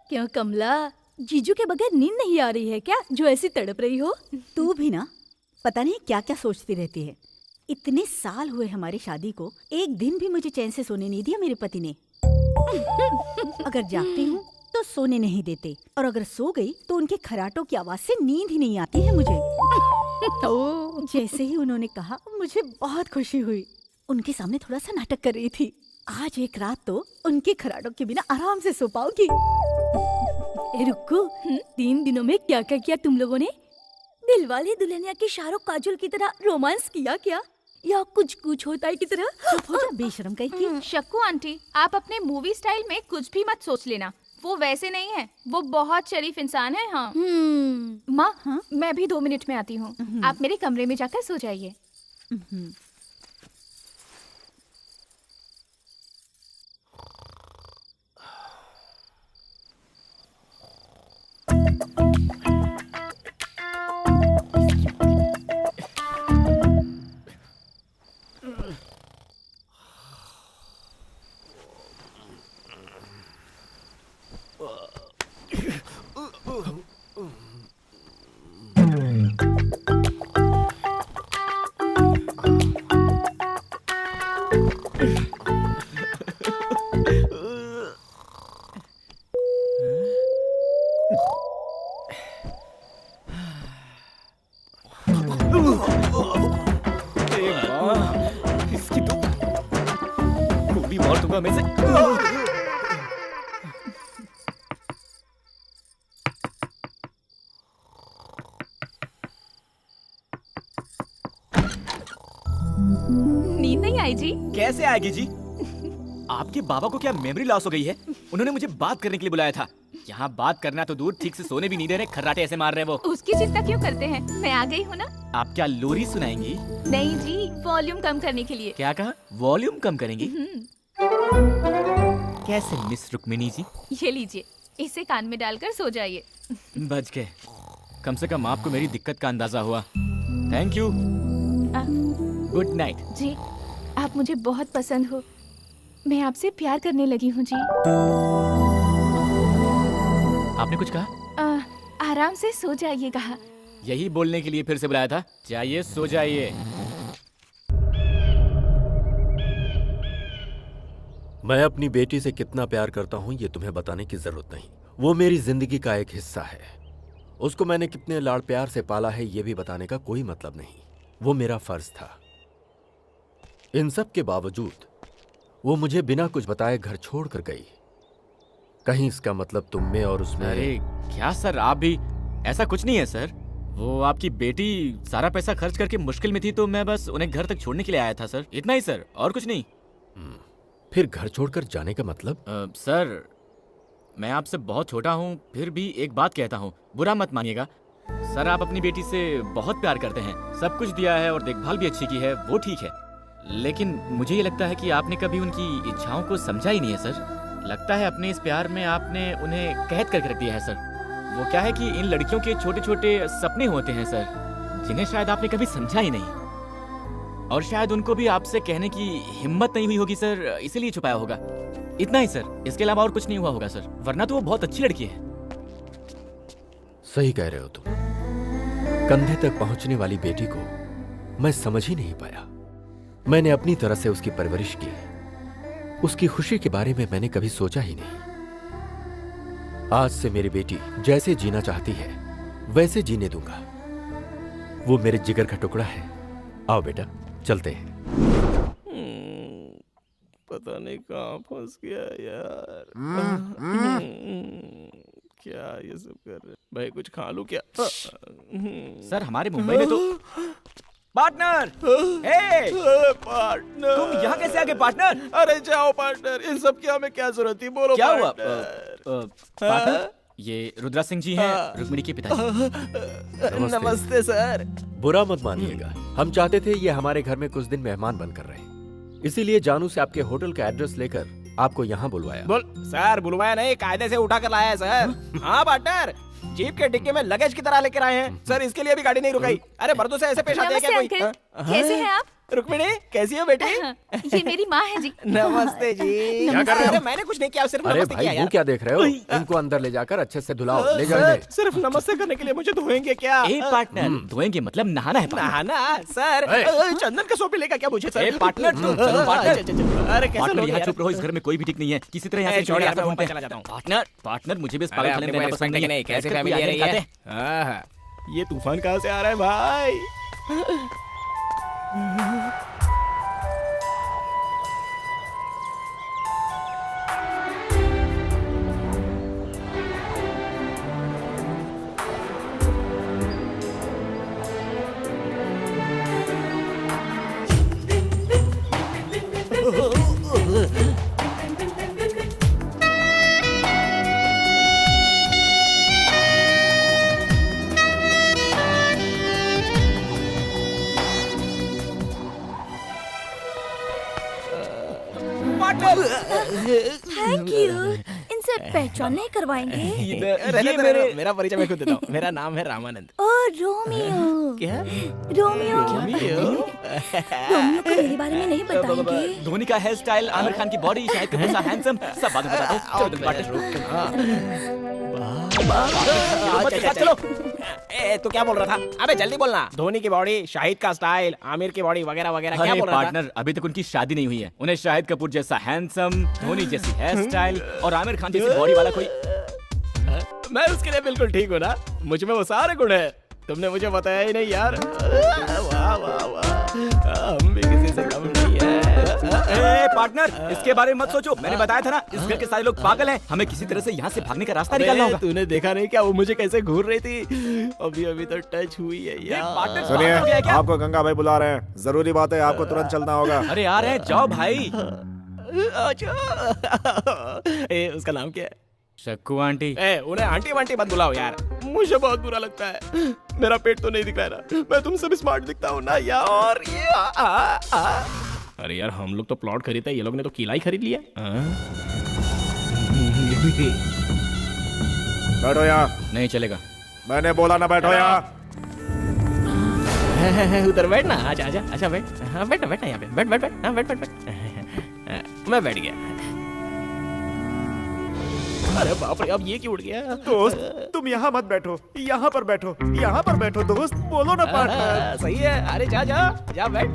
क्यों कमला, जीजू के बगैर नींद नहीं आ रही है क्या, जो ऐसी तड़प रही हो? तू भी ना पता नहीं क्या क्या सोचती रहती है। इतने साल हुए हमारी शादी को, एक दिन भी मुझे चैन से सोने नहीं दिया मेरे पति ने। अगर जागती हूँ तो सोने नहीं देते, और अगर सो गई तो उनके खराटों की आवाज से नींद ही नहीं आती है मुझे। जैसे ही उन्होंने कहा मुझे बहुत खुशी हुई। उनके सामने थोड़ा सा नाटक कर रही थी। आज एक रात तो उनके खराटों के बिना आराम से सो पाऊंगी। रुको, 3 दिनों में क्या क्या किया तुम लोगों ने? दिलवाले दुल्हनिया की शाहरुख काजोल की तरह रोमांस किया क्या, या कुछ कुछ होता है की तरह? चुप हो जा बेशरम कहीं की। शक्कू आंटी, आप अपने मूवी स्टाइल में कुछ भी मत सोच लेना। वो वैसे नहीं है, वो बहुत शरीफ इंसान है। हाँ माँ, मैं भी 2 मिनट में आती हूँ। आप मेरे कमरे में जाकर सो जाइए। इसकी तो गोली मार दूंगा मैं से। नींद नहीं आई जी? कैसे आएगी जी? आपके बाबा को क्या मेमोरी लॉस हो गई है? उन्होंने मुझे बात करने के लिए बुलाया था। यहाँ बात करना तो दूर, ठीक से सोने भी नहीं दे रहे, खर्राटे ऐसे मार रहे हैं वो। उसकी चिंता क्यों करते हैं, मैं आ गई हूँ ना। आप क्या लोरी सुनाएंगी? नहीं जी, वॉल्यूम कम करने के लिए। क्या कहा? वॉल्यूम कम करेंगी? कैसे मिस रुक्मिणी जी? ये लीजिए, इसे कान में डालकर सो जाइए। बच गए, कम से कम आपको मेरी दिक्कत का अंदाजा हुआ। Thank you, good night. जी, आप मुझे बहुत पसंद हो, मैं आपसे प्यार करने लगी हूँ जी। आपने कुछ कहा? आराम से सो जाइए कहा। यही बोलने के लिए फिर से बुलाया था। जाइए सो जाइए। मैं अपनी बेटी से कितना प्यार करता हूं ये तुम्हें बताने की जरूरत नहीं। वो मेरी जिंदगी का एक हिस्सा है। उसको मैंने कितने लाड़ प्यार से पाला है ये भी बताने का कोई मतलब नहीं। वो मेरा फर्ज था। इन सब के बावजूद वो मुझे बिना कुछ बताए घर छोड़ कर गई। कहीं इसका मतलब तुम में और उसमें? अरे क्या सर, आप भी? ऐसा कुछ नहीं है सर। वो आपकी बेटी सारा पैसा खर्च करके मुश्किल में थी, तो मैं बस उन्हें घर तक छोड़ने के लिए आया था सर, इतना ही सर, और कुछ नहीं। फिर घर छोड़कर जाने का मतलब? सर मैं आपसे बहुत छोटा हूँ, फिर भी एक बात कहता हूँ, बुरा मत मानिएगा सर। आप अपनी बेटी से बहुत प्यार करते हैं, सब कुछ दिया है और देखभाल भी अच्छी की है, वो ठीक है। लेकिन मुझे ये लगता है कि आपने कभी उनकी इच्छाओं को समझा ही नहीं है सर। लगता है अपने इस प्यार में आपने उन्हें कैद करके रख दिया है सर। वो क्या है कि इन लड़कियों के छोटे छोटे सपने होते हैं सर, जिन्हें शायद आपने कभी समझा ही नहीं, और शायद उनको भी आपसे कहने की हिम्मत नहीं हुई होगी सर, इसीलिए छुपाया होगा। इतना ही सर, इसके अलावा और कुछ नहीं हुआ होगा सर, वरना तो वो बहुत अच्छी लड़की है। सही कह रहे हो तुम। कंधे तक पहुंचने वाली बेटी को मैं समझ ही नहीं पाया। मैंने अपनी तरह से उसकी परवरिश की, उसकी खुशी के बारे में मैंने कभी सोचा ही नहीं। आज से मेरी बेटी जैसे जीना चाहती है वैसे जीने दूंगा। वो मेरे जिगर का टुकड़ा है। आओ बेटा, चलते हैं। पता नहीं कहाँ फंस गया यार। क्या ये सब कर रहे भाई? कुछ खा लूं क्या? सर हमारे मुंबई में तो पार्टनर, पार्टनर तुम यहाँ कैसे आ गए पार्टनर? अरे जाओ पार्टनर, इन सब की हमें क्या जरूरत थी? बोलो क्या हुआ? पार्टनर। पार्टनर, ये रुद्रा सिंह जी हैं, रुक्मिणी के पिताजी। नमस्ते सर। बुरा मत मानिएगा, हम चाहते थे ये हमारे घर में कुछ दिन मेहमान बनकर रहे, इसीलिए जानू से आपके होटल का एड्रेस लेकर आपको यहाँ बुलवाया। बोल सर, बुलवाया नहीं, कायदे से उठा कर लाया है सर। हाँ पार्टनर, जीप के डिक्की में लगेज की तरह लेकर आए हैं सर, इसके लिए भी गाड़ी नहीं रुकाई। अरे मर्दों से ऐसे पेश आते हैं क्या कोई? अंकल, कैसे हैं आप? रुक्मिणी कैसी हो बेटी? ये मेरी माँ है जी। नमस्ते जी। क्या कर रहे हो? अरे मैंने कुछ नहीं किया, सिर्फ अरे नमस्ते भाई किया वो यार। क्या देख रहे हो? इनको अंदर ले जाकर अच्छे से धुलाओ, ले जाओ सर, इन्हें। सिर्फ नमस्ते करने के लिए मुझे धोएंगे क्या? ए पार्टनर, धोएंगे मतलब नहाना है पार्टनर। नहाना सर? चंदन का सोप मिलेगा क्या मुझे सर? ए पार्टनर, तुम चलो पार्टनर। अरे कैसे पार्टनर लोग यहाँ यार? चुप रहो, इस घर में कोई भी ठीक नहीं है, किसी तरह यहाँ से छोड़ यार, मैं ढूंढते ऊपर हैं। चला जाता हूँ। पार्टनर, पार्टनर मुझे भी इस अरे पागल आपने खाने में रहना कोई पसंद respect नहीं है। कैसे कोई फैमिली आदमी रही खाते है? हैं। हाँ, ये तूफान कहाँ से आ रहा है भाई? Thank you. इनसे पहचान नहीं करवाएंगे? मेरा परिचय मैं खुद देता हूँ। मेरा नाम है रामानंद। ओ रोमियो। क्या? रोमियो। रोमियो को मेरे बारे में नहीं बताएंगे? धोनी का हेयर स्टाइल, आमिर खान की बॉडी, शाहिद कपूर सा हैंडसम, सब बाद में बताता हूँ। चलो तुम पार्टनर। चलो। ए, तू क्या बोल रहा था? अबे जल्दी बोलना। धोनी की बॉडी, शाहिद का स्टाइल, आमिर की बॉडी वगैरह वगैरह क्या अरे बोल रहा था? पार्टनर, अभी तक उनकी शादी नहीं हुई है। उन्हें शाहिद कपूर जैसा हैंडसम, धोनी जैसी हेयर स्टाइल और आमिर खान जैसी बॉडी वाला कोई। मैं उसके लिए बिल्कुल ठीक हूँ ना, मुझ में वो सारे गुण है। तुमने मुझे बताया ही नहीं यार। वाह वाह वाह, हम भी किसी से कम नहीं है। ए पार्टनर, इसके बारे में मत सोचो, मैंने बताया था ना, इस घर के सारे लोग पागल हैं। हमें किसी तरह से यहाँ से भागने का रास्ता निकालना होगा। तूने देखा नहीं क्या वो मुझे कैसे घूर रही थी? अभी अभी तो टच हुई है यार। सुनिए, हो गया क्या? आपको गंगा भाई बुला रहे हैं, जरूरी बात है, आपको तुरंत चलना होगा। अरे आ रहे हैं, जाओ भाई। ए, उसका नाम क्या है? शक्कू आंटी। ए, उन्हें आंटी वांटी मत बुलाओ यार, मुझे बहुत बुरा लगता है। मेरा पेट तो नहीं दिख रहा है ना, मैं तुमसे भी स्मार्ट दिखता हूँ ना यार। अरे यार, हम लोग तो प्लॉट खरीदते हैं, ये लोग ने तो किला ही खरीद लिया। बैठो यहाँ। नहीं चलेगा। मैंने बोला ना बैठो यहाँ। उधर बैठ ना। आजा आजा, अच्छा बैठ। हाँ बैठ ना, बैठ ना यहाँ पे, बैठ बैठ बैठ। हाँ बैठ बैठ बैठ। मैं बैठ गया। अरे बाप रे, अब ये क्यों उड़ गया? दोस्त, तुम यहाँ मत बैठो, यहाँ पर बैठो, यहाँ पर बैठो दोस्त। बोलो ना पार्टनर। सही है। अरे जा जा जा बैठ।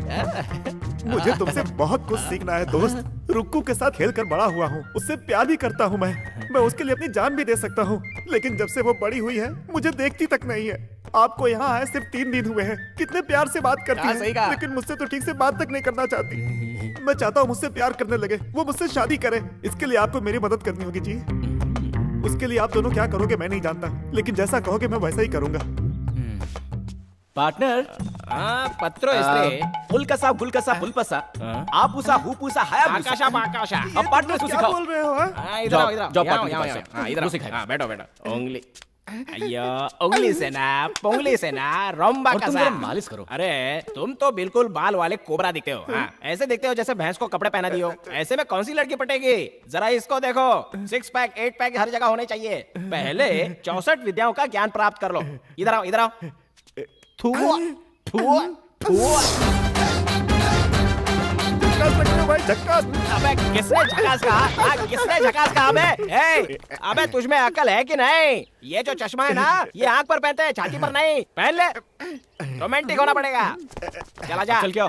मुझे तुमसे बहुत कुछ सीखना है दोस्त। रुक्कू के साथ खेल कर बड़ा हुआ हूँ, उससे प्यार भी करता हूँ मैं उसके लिए अपनी जान भी दे सकता हूँ, लेकिन जब से वो बड़ी हुई है मुझे देखती तक नहीं है। आपको यहाँ आए सिर्फ 3 दिन हुए हैं, कितने प्यार से बात करती सही है, कहा। लेकिन मुझसे तो ठीक से बात तक नहीं करना चाहती। मैं चाहता हूँ मुझसे प्यार करने लगे, वो मुझसे शादी करे। इसके लिए आपको मेरी मदद करनी होगी जी। उसके लिए आप दोनों क्या करोगे मैं नहीं जानता, लेकिन जैसा कहोगे मैं वैसा ही करूंगा। पार्टनर, पत्रो इस्त्रे फुलकसा गुलकसा फुलपसा, आपूसा हुपूसा हायाबूसा। आकाशा बाकाशा। अब पार्टनर को क्या सिखाओ। बोल रहे हो? हाँ? इधर जाओ, आओ, इधर आओ, जाओ, यहाँ पार्टनर आओ, के यहाँ पास। आओ। हाँ, इधर वो आओ। सिखाएगा। हाँ, बैठो बैठो। उंगली अयो, उंगली से ना, पोंगली से ना, रोम्बा और तुम कसा। जरा मालिश करो। अरे तुम तो बिल्कुल बाल वाले कोबरा दिखते हो। हाँ, ऐसे दिखते हो जैसे भैंस को कपड़े पहना दियो। ऐसे में कौन सी लड़की पटेगी? जरा इसको देखो, 6 पैक 8 पैक हर जगह होने चाहिए। पहले 64 विद्याओं का ज्ञान प्राप्त कर लो। इधर आओ, इधर आओ। थुआ थुआ थुआ। भाई झक्कास। अबे किसने झकास कहा? किसने झकास कहा? अबे तुझ में अकल है कि नहीं? ये जो चश्मा है ना, ये आंख पर पहनते हैं, छाती पर नहीं। पहन ले, रोमांटिक होना पड़ेगा। चला जा। चल क्या?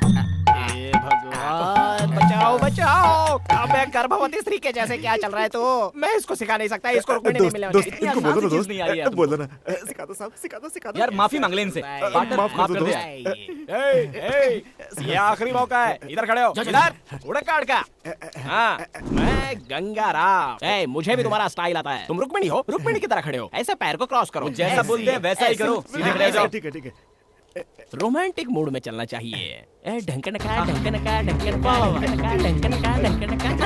भगवान, बचाओ बचाओ। अबे गर्भवती स्त्री के जैसे क्या चल रहा है तो मैं इसको सिखा नहीं सकता, इसको रुकमणी नहीं मिले मुझे। इतनी आसान सी चीज नहीं आई यार। बोलो ना, सिखा दो साहब, सिखा दो यार माफी मांग ले इनसे। पार्टनर माफ कर माफ दो कर दे दोस्त। यार। ये आखिरी मौका है, इधर खड़े हो। इधर उड़क काट का। हाँ, मैं गंगा राव। मुझे भी तुम्हारा स्टाइल आता है। तुम रुक्मिणी हो, रुक्मिणी की तरह खड़े हो, ऐसे पैर को क्रॉस करो। जैसा बोलते हैं वैसा ही करो, सीधे खड़े हो जाओ। ठीक है ठीक है। रोमांटिक मूड में चलना चाहिए। ढंकन का ढंकन का ढंकन का ढंकन का ढंकन का।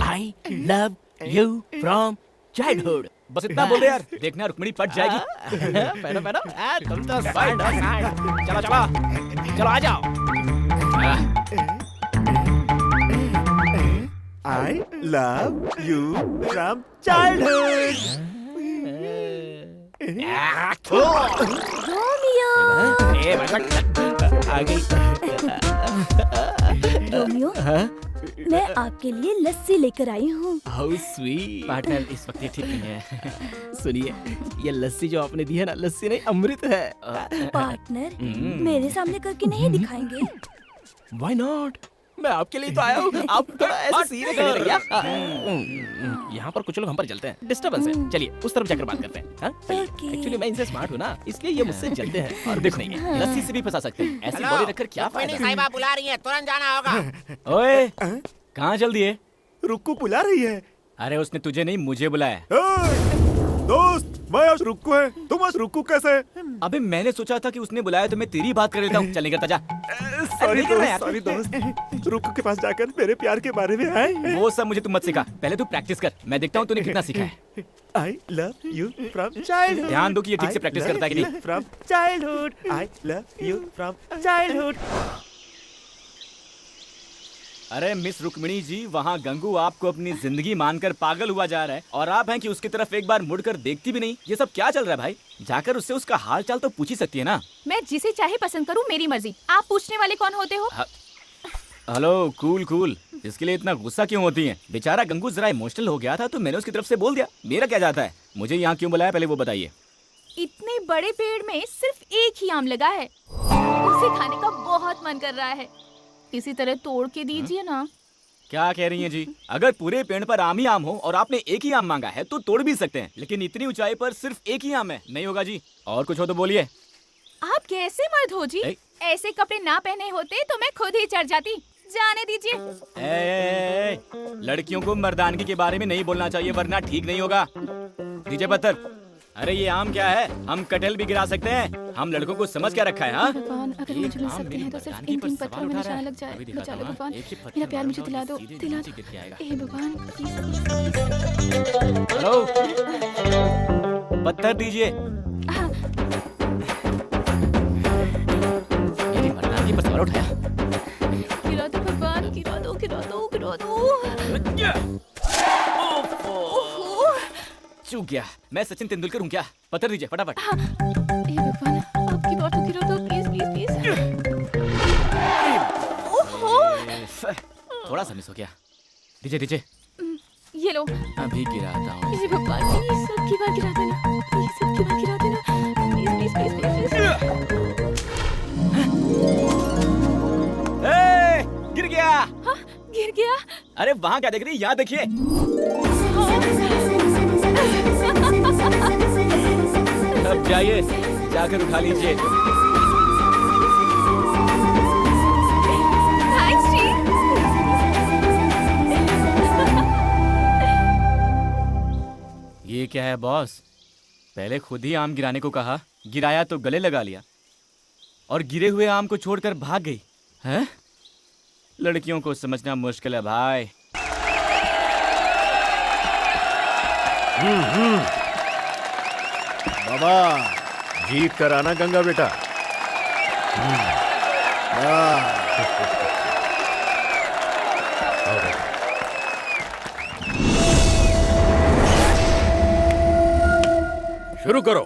आई लव यू फ्रॉम चाइल्डहुड। बस इतना बोल दे यार, देखना रुक्मिणी पट जाएगी। पहनो पहनो, तुम तो साइड हो साइड। चलो चलो चलो, आ जाओ। I love you from childhood. Romeo ए भगवान, आ गई। रोमियो, मैं आपके लिए लस्सी लेकर आई हूँ। How sweet. पार्टनर इस वक्त ये ठीक नहीं है। सुनिए, ये लस्सी जो आपने दी है ना, लस्सी नहीं अमृत है। पार्टनर, मेरे सामने करके नहीं दिखाएंगे? Why not? मैं आपके लिए तो आया हूँ। आप थोड़ा ऐसे सीधे खड़े रहिए। यहाँ पर कुछ लोग हम पर जलते हैं, डिस्टर्बेंस है। चलिए उस तरफ जाकर बात करते हैं। हाँ? Okay. एक्चुअली मैं इनसे स्मार्ट हूँ ना, इसलिए ये मुझसे जलते हैं और देखो कुछ नहीं है। लस्सी से भी फंसा सकते हैं, ऐसी बॉडी रखकर क्या रुक्मिणी फायदा। साहिबा बुला रही है, तुरंत जाना होगा। ओए कहाँ चल दिए? रुक्कू बुला रही है। अरे उसने तुझे नहीं मुझे बुलाया। दोस्त, मैं आज रुक्कू है, तुम आज रुक्कू कैसे? अबे मैंने सोचा था कि उसने बुलाया तो मैं तेरी बात कर लेता हूँ। चल नहीं करता जा। सॉरी नहीं करना दोस्त, यार। सॉरी दोस्त। रुक्कू के पास जाकर मेरे प्यार के बारे में है। वो सब मुझे तू मत सिखा, पहले तू प्रैक्टिस कर। मैं देखता हूँ तूने कितना सीखा है। I love you from childhood. ध्यान दो कि ये ठीक से प्रैक्टिस करता है कि नहीं। From childhood. I love you from childhood. अरे मिस रुक्मिणी जी, वहाँ गंगू आपको अपनी जिंदगी मानकर पागल हुआ जा रहा है और आप हैं कि उसकी तरफ एक बार मुड़कर देखती भी नहीं। ये सब क्या चल रहा है भाई? जाकर उससे उसका हाल चाल तो पूछ ही सकती है ना। मैं जिसे चाहे पसंद करूं, मेरी मर्जी। आप पूछने वाले कौन होते हो? हेलो कूल कूल, इसके लिए इतना गुस्सा क्यों होती हैं? बेचारा गंगू जरा इमोशनल हो गया था तो मैंने उसकी तरफ से बोल दिया। मेरा क्या जाता है? मुझे यहाँ क्यों बुलाया पहले वो बताइए। इतने बड़े पेड़ में सिर्फ एक ही आम लगा है, उसे खाने का बहुत मन कर रहा है। इसी तरह तोड़ के दीजिए ना। क्या कह रही हैं जी? अगर पूरे पेड़ पर आम ही आम हो और आपने एक ही आम मांगा है तो तोड़ भी सकते हैं, लेकिन इतनी ऊंचाई पर सिर्फ एक ही आम है, नहीं होगा जी। और कुछ हो तो बोलिए। आप कैसे मर्द हो जी? ऐसे कपड़े ना पहने होते तो मैं खुद ही चढ़ जाती। जाने दीजिए। लड़कियों को मर्दानगी के बारे में नहीं बोलना चाहिए वरना ठीक नहीं होगा। दीजिए पत्थर। अरे ये आम क्या है? हम कटहल भी गिरा सकते हैं। हम लड़कों को समझ क्या रखा है? हाँ, भगवान, अगर मुझे मिल सकते हैं तो सिर्फ इन 3 पत्थरों में निशान लग जाए। बचा लो भगवान, मेरा प्यार मुझे दिला दो, दिला दो। हे भगवान, हेलो, पत्थर दीजिए। मेरी मर्दानगी पर सवाल उठाया। गिरा दो भगवान, गिरा दो, गिरा दो, गिरा दो। चूक गया। मैं सचिन तेंदुलकर हूँ क्या? पत्थर दीजिए फटाफट। हे भगवान, आपकी बात गिरा दो, प्लीज प्लीज प्लीज। ओहो, थोड़ा सा मिस हो गया। दीजिए दीजिए। ये लो। अभी गिराता हूँ। हे भगवान, प्लीज सबकी बात गिरा देना, प्लीज सबकी बात गिरा देना, प्लीज प्लीज प्लीज प्लीज। गिर गया। हाँ, गिर गया। अरे वहाँ क्या देख रही? यहाँ देखिए। अब जाइए, जाकर उठा लीजिए। थैंक्स जी। ये क्या है बॉस? पहले खुद ही आम गिराने को कहा, गिराया तो गले लगा लिया और गिरे हुए आम को छोड़कर भाग गई। हैं? लड़कियों को समझना मुश्किल है भाई। बाबा जीत कर आना गंगा बेटा। शुरू करो।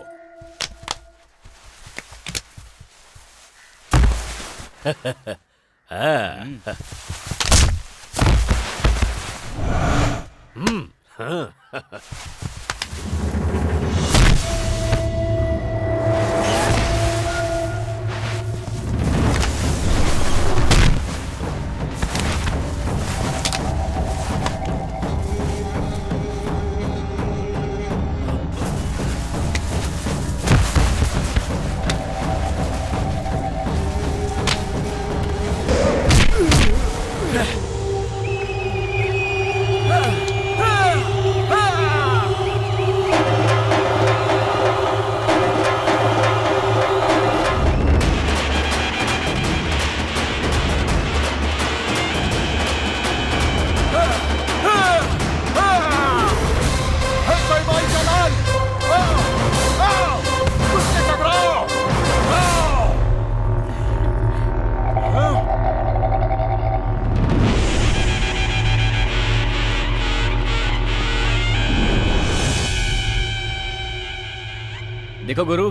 देखो गुरु,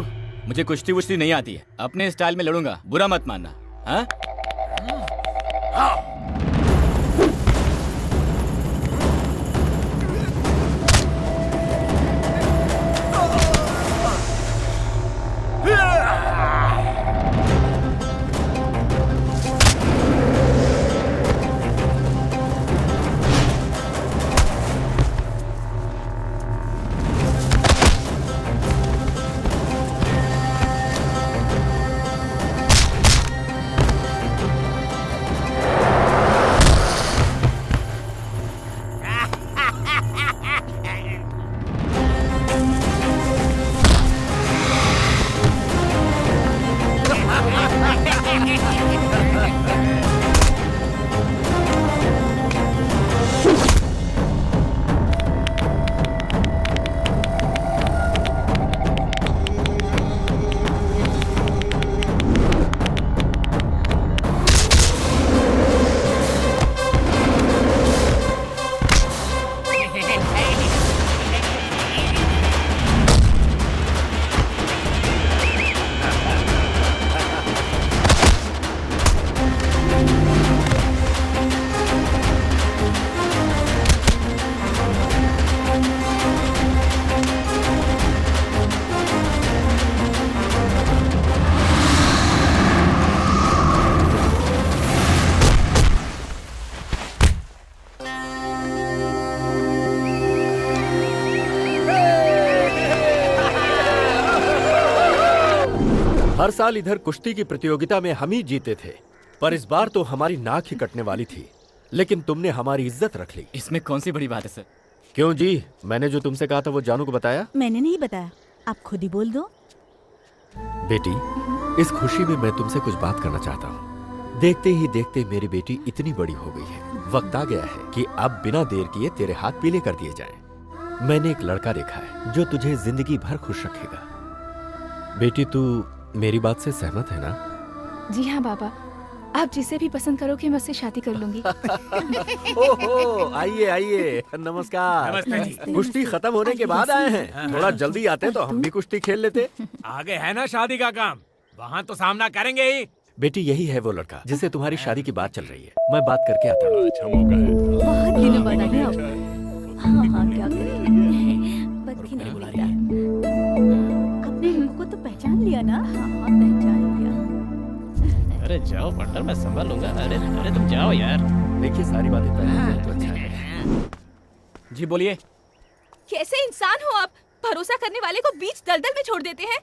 मुझे कुश्ती वुश्ती नहीं आती है, अपने स्टाइल में लड़ूंगा, बुरा मत मानना। हाँ? हर साल इधर कुश्ती की प्रतियोगिता में हम ही जीते थे, पर इस बार तो हमारी नाक ही कटने वाली थी, लेकिन तुमने हमारी इज्जत रख ली। इसमें कौन सी बड़ी बात है सर? क्यों जी, मैंने जो तुमसे कहा था वो जानू को बताया? मैंने नहीं बताया, आप खुद ही बोल दो। बेटी, इस खुशी में मैं तुमसे कुछ बात करना चाहता हूँ। देखते ही देखते मेरी बेटी इतनी बड़ी हो गई है, वक्त आ गया है कि अब बिना देर किए तेरे हाथ पीले कर दिए जाएं। मैंने एक लड़का देखा है जो तुझे जिंदगी भर खुश रखेगा। बेटी, तू मेरी बात से सहमत है ना? जी हाँ बाबा, आप जिसे भी पसंद करोगे मैं उससे शादी कर लूंगी। ओहो, आइए आइए, नमस्कार। नमस्ते जी। कुश्ती खत्म होने के बाद आए हैं, थोड़ा जल्दी आते तो हम भी कुश्ती खेल लेते। आगे है ना शादी का काम, वहाँ तो सामना करेंगे ही। बेटी, यही है वो लड़का जिससे तुम्हारी शादी की बात चल रही है। मैं बात करके आता हूँ। अच्छा मौका है। बहुत दिनों बाद आए आप। हाँ हाँ, क्या करें, बत्ती नहीं बुला रहा। अपने लोगों को तो पहचान लिया ना? हाँ हाँ, पहचान लिया। अरे जाओ पार्टनर, मैं संभाल लूंगा। अरे अरे तुम जाओ यार। देखिए, सारी बातें पहले से तो अच्छा है। जी बोलिए। कैसे इंसान हो आप, भरोसा करने वाले को बीच दलदल में छोड़ देते हैं।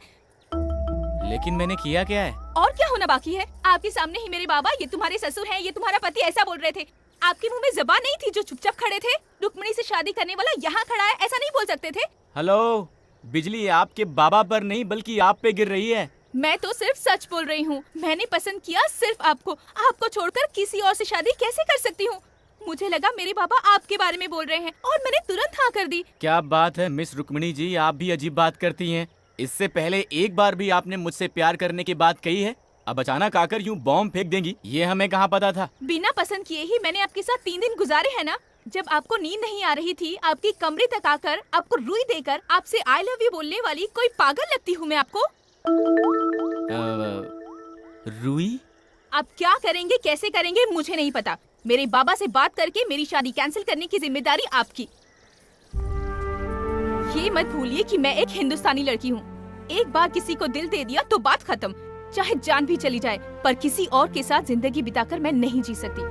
लेकिन मैंने किया क्या है? और क्या होना बाकी है? आपके सामने ही मेरे बाबा, ये तुम्हारे ससुर हैं, ये तुम्हारा पति, ऐसा बोल रहे थे। आपके मुंह में जबान नहीं थी जो चुपचाप खड़े थे? रुक्मिणी से शादी करने वाला यहाँ खड़ा है, ऐसा नहीं बोल सकते थे? हेलो, बिजली आपके बाबा पर नहीं बल्कि आप पे गिर रही है। मैं तो सिर्फ सच बोल रही हूँ। मैंने पसंद किया सिर्फ आपको। आपको छोड़कर किसी और से शादी कैसे कर सकती हूँ? मुझे लगा मेरे बाबा आपके बारे में बोल रहे हैं और मैंने तुरंत हाँ कर दी। क्या बात है मिस रुक्मिणी जी, आप भी अजीब बात करती हैं। इससे पहले एक बार भी आपने मुझसे प्यार करने की बात कही है, अब अचानक आकर यूं बॉम्ब फेंक देंगी, ये हमें कहाँ पता था। बिना पसंद किए ही मैंने आपके साथ 3 दिन गुजारे हैं ना। जब आपको नींद नहीं आ रही थी, आपकी कमरे तक आकर आपको रुई देकर आपसे आई लव यू बोलने वाली कोई पागल लगती हूँ मैं आपको? रुई? आप क्या करेंगे, कैसे करेंगे, मुझे नहीं पता। मेरे बाबा से बात करके मेरी शादी कैंसिल करने की जिम्मेदारी आपकी। ये मत भूलिए कि मैं एक हिंदुस्तानी लड़की हूँ। एक बार किसी को दिल दे दिया तो बात खत्म, चाहे जान भी चली जाए, पर किसी और के साथ जिंदगी बिताकर मैं नहीं जी सकती।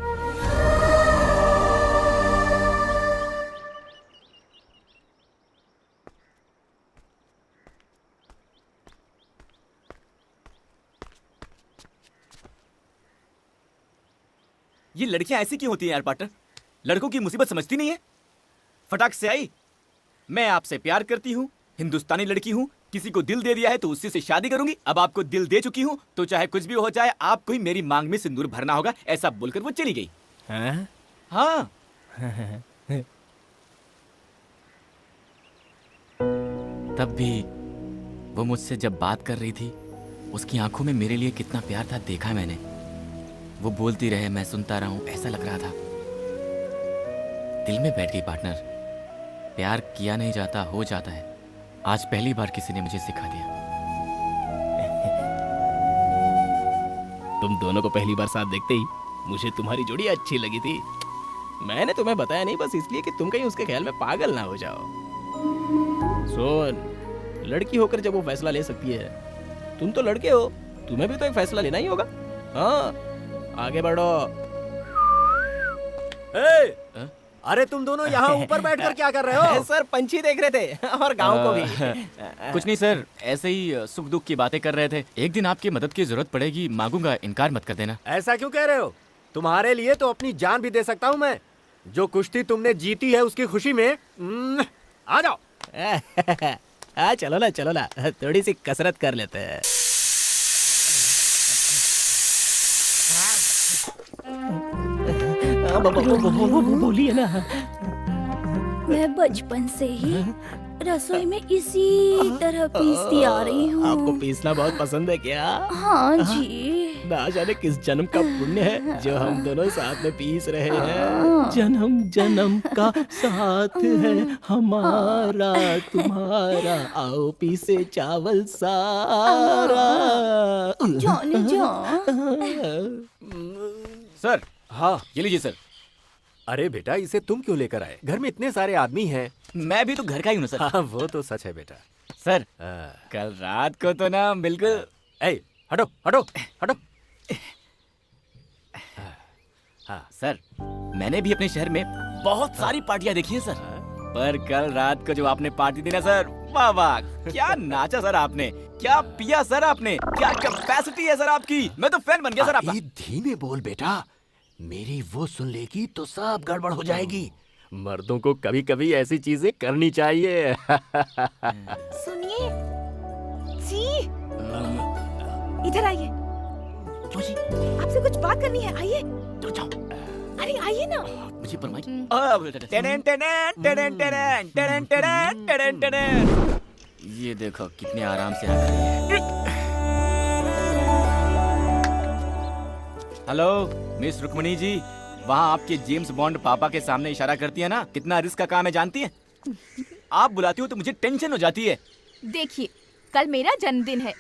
ये लड़कियां ऐसी क्यों होती हैं यार पार्टनर? लड़कों की मुसीबत समझती नहीं है। फटाक से आई, मैं आपसे प्यार करती हूँ, हिंदुस्तानी लड़की हूँ, किसी को दिल दे दिया है तो उसी से शादी करूंगी। अब आपको दिल दे चुकी हूँ तो चाहे कुछ भी हो जाए, आपको ही मेरी मांग में सिंदूर भरना होगा, ऐसा बोलकर वो चली गई। हाँ? हाँ। तब भी वो मुझसे जब बात कर रही थी, उसकी आंखों में मेरे लिए कितना प्यार था देखा मैंने। वो बोलती रहे, मैं सुनता रहा हूं, ऐसा लग रहा था दिल में बैठ गई। पार्टनर, प्यार किया नहीं जाता, हो जाता है। आज पहली बार किसी ने मुझे सिखा दिया। तुम दोनों को पहली बार साथ देखते ही मुझे तुम्हारी जोड़ी अच्छी लगी थी। मैंने तुम्हें बताया नहीं बस इसलिए कि तुम कहीं उसके ख्याल में पागल ना हो जाओ। सुन, लड़की होकर जब वो फैसला ले सकती है, तुम तो लड़के हो, तुम्हें भी तो एक फैसला लेना ही होगा। हाँ, आगे बढ़ो। अरे तुम दोनों यहाँ ऊपर बैठकर क्या कर रहे हो? सर पंछी देख रहे थे और गांव को भी। कुछ नहीं सर, ऐसे ही सुख दुख की बातें कर रहे थे। एक दिन आपकी मदद की जरूरत पड़ेगी, मांगूंगा, इनकार मत कर देना। ऐसा क्यों कह रहे हो? तुम्हारे लिए तो अपनी जान भी दे सकता हूँ मैं। जो कुश्ती तुमने जीती है उसकी खुशी में आ जाओ। चलो ना, थोड़ी सी कसरत कर लेते हैं। बोलिए ना। मैं बचपन से ही रसोई में इसी तरह पीसती आ रही हूँ। आपको पीसना बहुत पसंद है क्या? हाँ जी। ना जाने किस जन्म का पुण्य है जो हम दोनों साथ में पीस रहे हैं। जन्म जन्म का साथ है हमारा तुम्हारा, आओ पीसे चावल सारा। जाने जा। सर, हाँ, ये लीजिए सर। अरे बेटा, इसे तुम क्यों लेकर आए? घर में इतने सारे आदमी हैं। मैं भी तो घर का ही हूँ सर। हाँ, वो तो सच है बेटा। सर, कल रात को तो ना बिल्कुल। हटो हटो हटो। हाँ सर, मैंने भी अपने शहर में बहुत सारी पार्टियां देखी हैं सर, पर कल रात को जो आपने पार्टी दी ना सर, वाह वाह, क्या नाचा सर आपने, क्या पिया सर आपने, क्या कैपेसिटी है सर आपकी। मैं तो फैन बन गया सर आपका। धीमे बोल बेटा, मेरी वो सुन लेगी तो सब गड़बड़ हो जाएगी। मर्दों को कभी कभी ऐसी चीजें करनी चाहिए। सुनिए जी, इधर आइए। आपसे कुछ बात करनी है, आइए। तो जाओ। अरे आइए ना। मुझे ये देखो कितने आराम से आ गई है। हेलो मिस रुक्मणी जी, वहाँ आपके जेम्स बॉन्ड पापा के सामने इशारा करती है ना, कितना रिस्क का काम है जानती है? आप बुलाती हो तो मुझे टेंशन हो जाती है। देखिए, कल मेरा जन्मदिन है।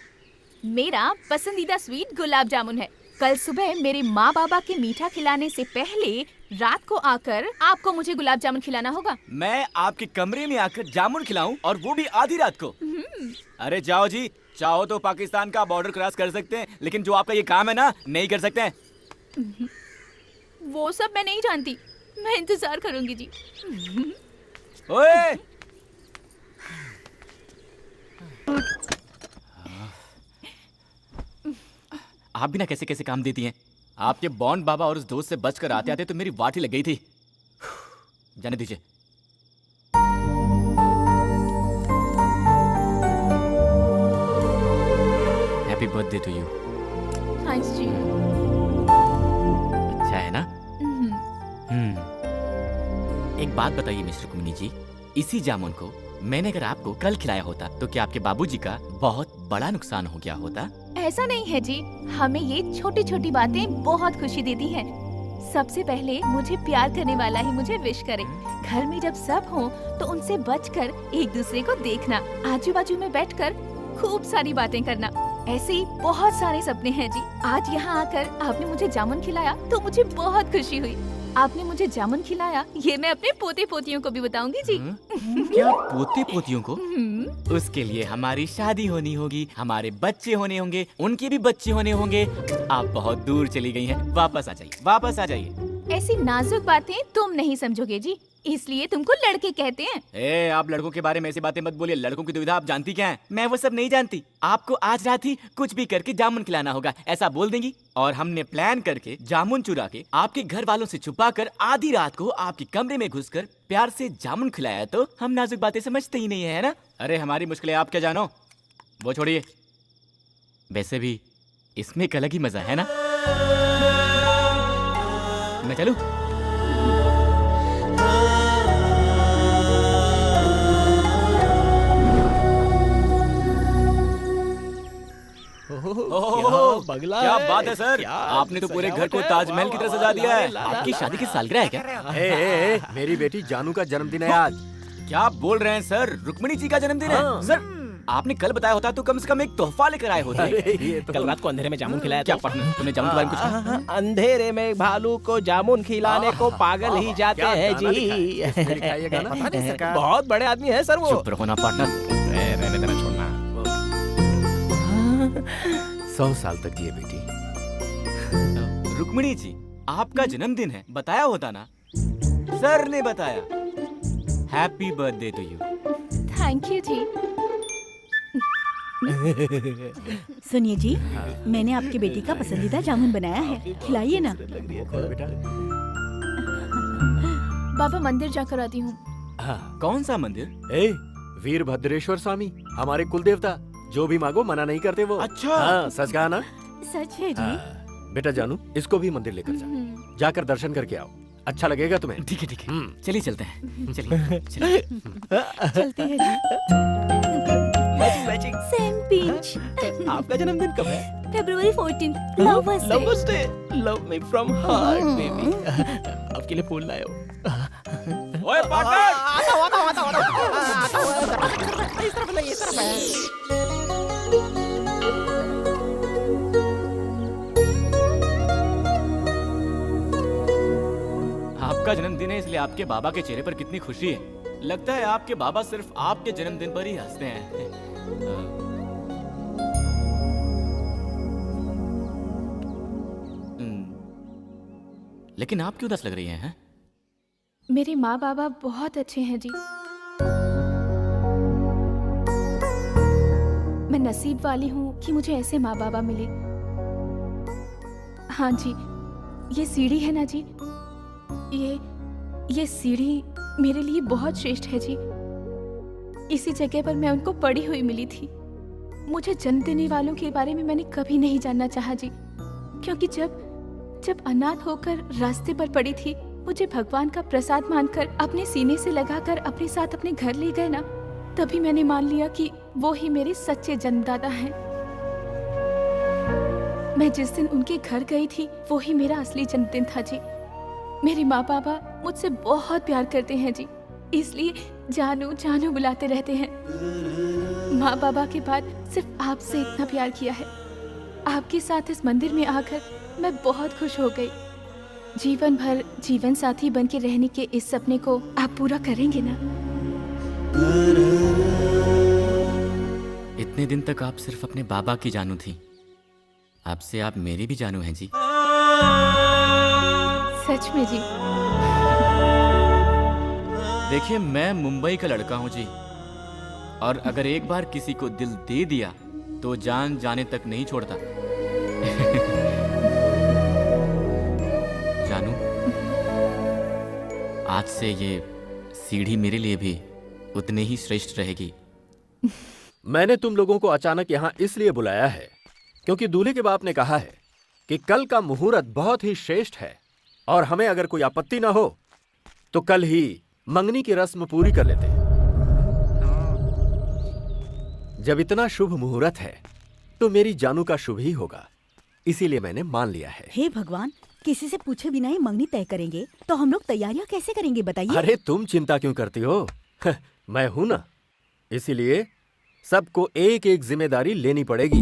मेरा पसंदीदा स्वीट गुलाब जामुन है। कल सुबह मेरे माँ बाबा के मीठा खिलाने से पहले रात को आकर आपको मुझे गुलाब जामुन खिलाना होगा। मैं आपके कमरे में आकर जामुन खिलाऊं, और वो भी आधी रात को? अरे जाओ जी, चाहो तो पाकिस्तान का बॉर्डर क्रॉस कर सकते हैं, लेकिन जो आपका ये काम है ना, नहीं कर सकते हैं। वो सब मैं नहीं जानती, मैं इंतजार करूंगी जी। ओए! आप भी ना कैसे कैसे काम देती हैं। आपके बॉन्ड बाबा और उस दोस्त से बचकर आते आते तो मेरी वाट ही लग गई थी। जाने दीजिए। Happy birthday to you. Thanks जी। अच्छा है ना? एक बात बताइए मिस्टर रुक्मिणी जी, इसी जामुन को मैंने अगर आपको कल खिलाया होता तो क्या आपके बाबूजी का बहुत बड़ा नुकसान हो गया होता? ऐसा नहीं है जी, हमें ये छोटी छोटी बातें बहुत खुशी देती हैं। सबसे पहले मुझे प्यार करने वाला ही मुझे विश करे। घर में जब सब हो तो उनसे बचकर एक दूसरे को देखना, आजू बाजू में बैठकर खूब सारी बातें करना। ऐसे ही बहुत सारे सपने हैं जी। आज यहाँ आकर आपने मुझे जामुन खिलाया तो मुझे बहुत खुशी हुई। आपने मुझे जामुन खिलाया, ये मैं अपने पोते पोतियों को भी बताऊंगी जी। क्या पोते पोतियों को? उसके लिए हमारी शादी होनी होगी, हमारे बच्चे होने होंगे, उनके भी बच्चे होने होंगे। आप बहुत दूर चली गई हैं, वापस आ जाइए, वापस आ जाइए। ऐसी नाजुक बातें तुम नहीं समझोगे जी, इसलिए तुमको लड़के कहते हैं। आप लड़कों के बारे में ऐसी बातें मत बोलिए। लड़कों की दुविधा आप जानती क्या है? मैं वो सब नहीं जानती। आपको आज रात ही कुछ भी करके जामुन खिलाना होगा, ऐसा बोल देंगी, और हमने प्लान करके जामुन चुरा के आपके घर वालों से छुपाकर आधी रात को आपके कमरे में घुसकर प्यार से जामुन खिलाया तो हम नाजुक बातें समझते ही नहीं है ना? अरे हमारी मुश्किलें आप क्या जानो, वो छोड़िए। वैसे भी इसमें एक अलग ही मजा है ना? मैं चलूं? बगला क्या है। बात है सर, क्या आपने तो पूरे घर को सजावट है। ताजमहल की तरह सजा दिया है। वाह, आपकी शादी की सालगिरह है क्या? मेरी बेटी जानू का जन्मदिन है आज। क्या आप बोल रहे हैं सर? रुक्मिणी जी का जन्मदिन है? सर आपने कल बताया होता तो कम से कम एक तोहफा लेकर आए होते। अरे ये तो कल रात को अंधेरे में जामुन खिलाया क्या था। पार्टनर, तुमने जामुन के बारे में कुछ कहा? अंधेरे में भालू को जामुन खिलाने को पागल ही जाते हैं जी। पता नहीं सरकार। बहुत बड़े आदमी है सर वो। चुप रहो ना पार्टनर। रहने देना, छोड़ना। 100 साल तक जिए बेटी। रुक्मिणी जी, आपका जन्मदिन है, बताया होता ना। सर ने बताया। Happy birthday to you. Thank you जी। सुनिए जी, मैंने आपकी बेटी का पसंदीदा जामुन बनाया है, खिलाइए ना। बाबा मंदिर जाकर आती हूँ। कौन सा मंदिर? ए, वीरभद्रेश्वर स्वामी, हमारे कुल देवता। जो भी मांगो मना नहीं करते वो। अच्छा। हाँ, सच कहा ना? सच है जी। बेटा जानू, इसको भी मंदिर लेकर जा। जाकर दर्शन करके आओ, अच्छा लगेगा तुम्हें। ठीक है ठीक है, चलिए चलते हैं। चलिए। चलते हैं जी। मैचिंग। Same pinch. आपका जन्मदिन कब है? February 14th, Lovers Day। Lovers Day। Love me from heart, baby। आपके लिए फूल लाया हूँ। ओए पार्टनर! इस तरफ नहीं, इस तरफ है। आपका जन्मदिन है इसलिए आपके बाबा के चेहरे पर कितनी खुशी है। लगता है आपके बाबा सिर्फ आपके जन्मदिन पर ही हंसते हैं। लेकिन आप क्यों उदास लग रही हैं? मेरे माँ बाबा बहुत अच्छे हैं जी। मैं नसीब वाली हूँ कि मुझे ऐसे माँ बाबा मिले। हाँ जी, ये सीढ़ी है ना जी, ये सीढ़ी मेरे लिए बहुत श्रेष्ठ है जी। इसी जगह पर मैं उनको पड़ी हुई मिली थी। मुझे जन्म देने वालों के बारे में मैंने कभी नहीं जानना चाहा जी, क्योंकि जब अनाथ होकर रास्ते पर पड़ी थी, मुझे भगवान का प्रसाद मानकर अपने सीने से लगाकर अपने साथ अपने घर ले गए ना, तभी मैंने मान लिया कि वो ही मेरे सच्चे जन्मदाता हैं। मैं जिस दिन उनके घर गई थी, वो ही मेरा असली जन्मदिन था जी। मेरे माँ बाबा मुझसे बहुत प्यार करते हैं जी, इसलिए जानू जानू बुलाते रहते हैं। माँ बाबा के बाद सिर्फ आपसे इतना प्यार किया है। आपके साथ इस मंदिर में आकर मैं बहुत खुश हो गई। जीवन भर जीवन साथी बन के रहने के इस सपने को आप पूरा करेंगे ना? इतने दिन तक आप सिर्फ अपने बाबा की जानू थी, अब से आप मेरी भी जानू हैं जी। सच में जी? देखिए, मैं मुंबई का लड़का हूँ जी, और अगर एक बार किसी को दिल दे दिया तो जान जाने तक नहीं छोड़ता। जानू, आज से ये सीढ़ी मेरे लिए भी उतनी ही श्रेष्ठ रहेगी। मैंने तुम लोगों को अचानक यहाँ इसलिए बुलाया है क्योंकि दूल्हे के बाप ने कहा है कि कल का मुहूर्त बहुत ही श्रेष्ठ है, और हमें अगर कोई आपत्ति ना हो तो कल ही मंगनी की रस्म पूरी कर लेते हैं। जब इतना शुभ मुहूर्त है तो मेरी जानू का शुभ ही होगा, इसीलिए मैंने मान लिया है। हे भगवान, किसी से पूछे बिना ही मंगनी तय करेंगे तो हम लोग तैयारियां कैसे करेंगे बताइए? अरे तुम चिंता क्यों करती हो? मैं हूं ना, इसीलिए सबको एक एक जिम्मेदारी लेनी पड़ेगी।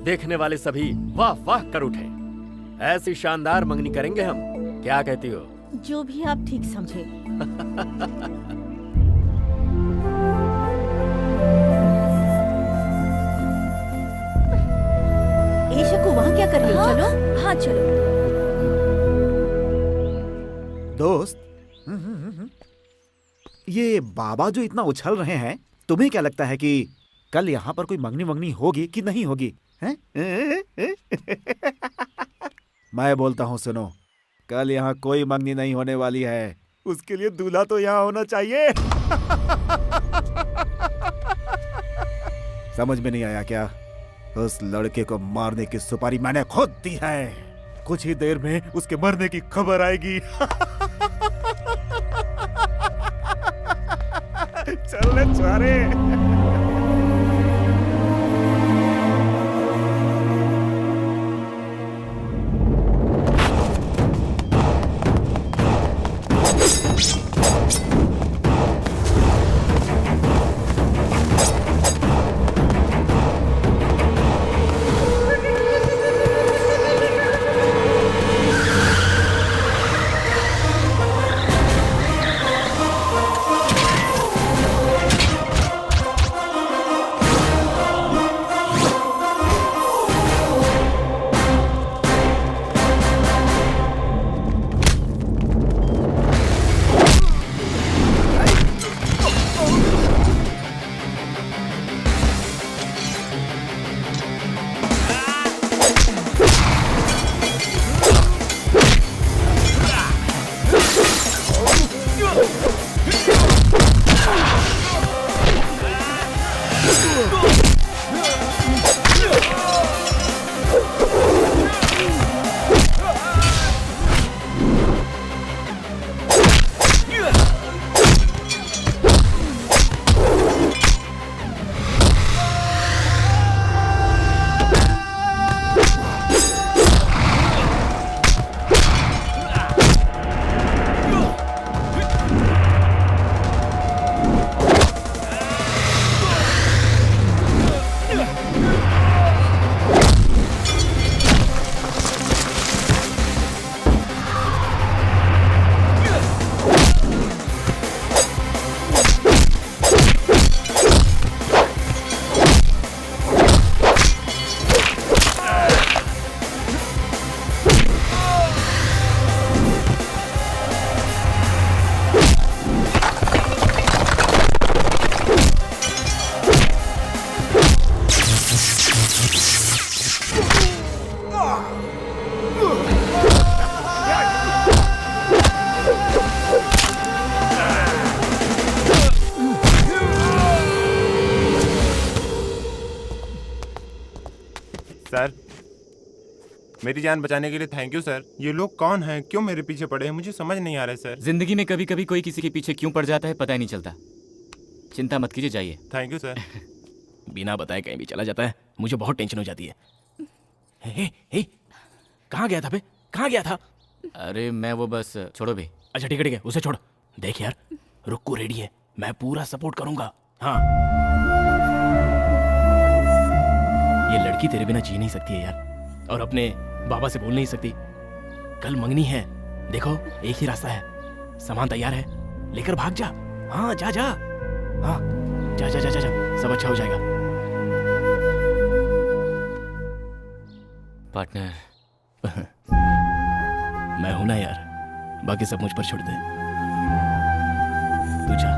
देखने वाले सभी वाह वाह कर उठे। ऐसी शानदार मंगनी करेंगे हम, क्या कहती हो? जो भी आप ठीक समझे। ए शकु, वहाँ क्या कर रही हो? चलो। हाँ चलो। दोस्त, ये बाबा जो इतना उछल रहे हैं, तुम्हें क्या लगता है कि कल यहाँ पर कोई मंगनी वंगनी होगी कि नहीं होगी? हैं? मैं बोलता हूँ, सुनो, कल यहाँ कोई मंगनी नहीं होने वाली है। उसके लिए दूल्हा तो यहाँ होना चाहिए। समझ में नहीं आया क्या? उस लड़के को मारने की सुपारी मैंने खुद दी है। कुछ ही देर में उसके मरने की खबर आएगी। चल छुआरे। सर, मेरी जान बचाने के लिए थैंक यू सर। ये लोग कौन हैं, क्यों मेरे पीछे पड़े हैं, मुझे समझ नहीं आ रहा है सर। जिंदगी में कभी कभी कोई किसी के पीछे क्यों पड़ जाता है पता ही नहीं चलता। चिंता मत कीजिए, जाइए। Thank you sir. बिना बताए कहीं भी चला जाता है, मुझे बहुत टेंशन हो जाती है। हे, कहाँ गया था बे? कहाँ गया था? अरे मैं वो बस छोड़ो भी। अच्छा ठीक है, उसे छोड़। देख यार, रुक्कू रेडी है, मैं पूरा सपोर्ट करूंगा। हाँ, ये लड़की तेरे बिना जी नहीं सकती है यार, और अपने बाबा से बोल नहीं सकती। कल मंगनी है, देखो एक ही रास्ता है। सामान तैयार है, लेकर भाग जा। हाँ जा जा, हाँ जा जा जा जा, जा। सब अच्छा हो जाएगा। पार्टनर मैं हूं ना यार, बाकी सब मुझ पर छोड़ दे। तू जा।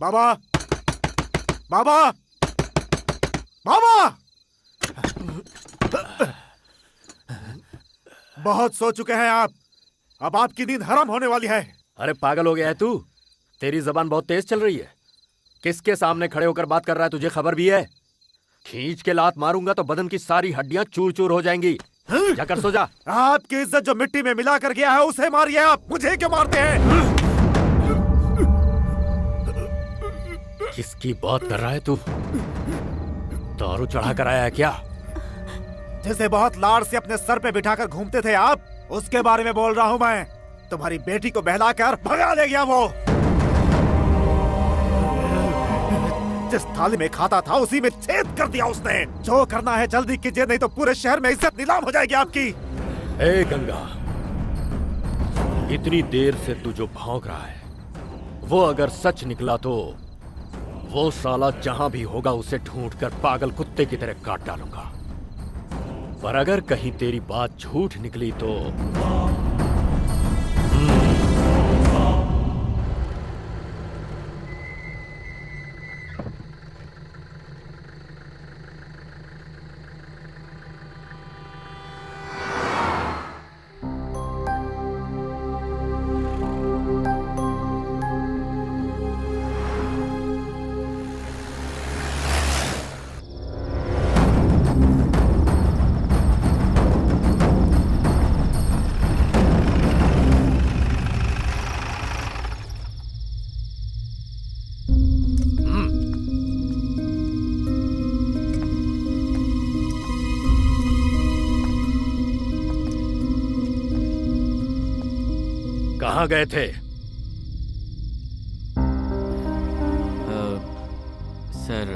बाबा, बाबा, बाबा! बहुत सो चुके हैं आप, अब आपकी नींद हराम होने वाली है। अरे पागल हो गया है तू? तेरी जबान बहुत तेज चल रही है। किसके सामने खड़े होकर बात कर रहा है, तुझे खबर भी है? खींच के लात मारूंगा तो बदन की सारी हड्डियां चूर चूर हो जाएंगी। जाकर सो जा। आपकी इज्जत जो मिट्टी में मिला कर गया है उसे मारिए आप, मुझे क्यों मारते हैं? किसकी बात कर रहा है तू? दारू चढ़ा कर आया है क्या? जिसे बहुत लाड़ से अपने सर पे बिठाकर घूमते थे आप, उसके बारे में बोल रहा हूँ मैं। तुम्हारी बेटी को बहलाकर भगा ले गया वो। जिस थाली में खाता था उसी में छेद कर दिया उसने। जो करना है जल्दी कीजिए, नहीं तो पूरे शहर में इज्जत नीलाम हो जाएगी आपकी। ए गंगा, इतनी देर से तू जो भौंक रहा है वो अगर सच निकला तो वो साला जहां भी होगा उसे ढूंढकर पागल कुत्ते की तरह काट डालूंगा। पर अगर कहीं तेरी बात झूठ निकली तो कहाँ गए थे? सर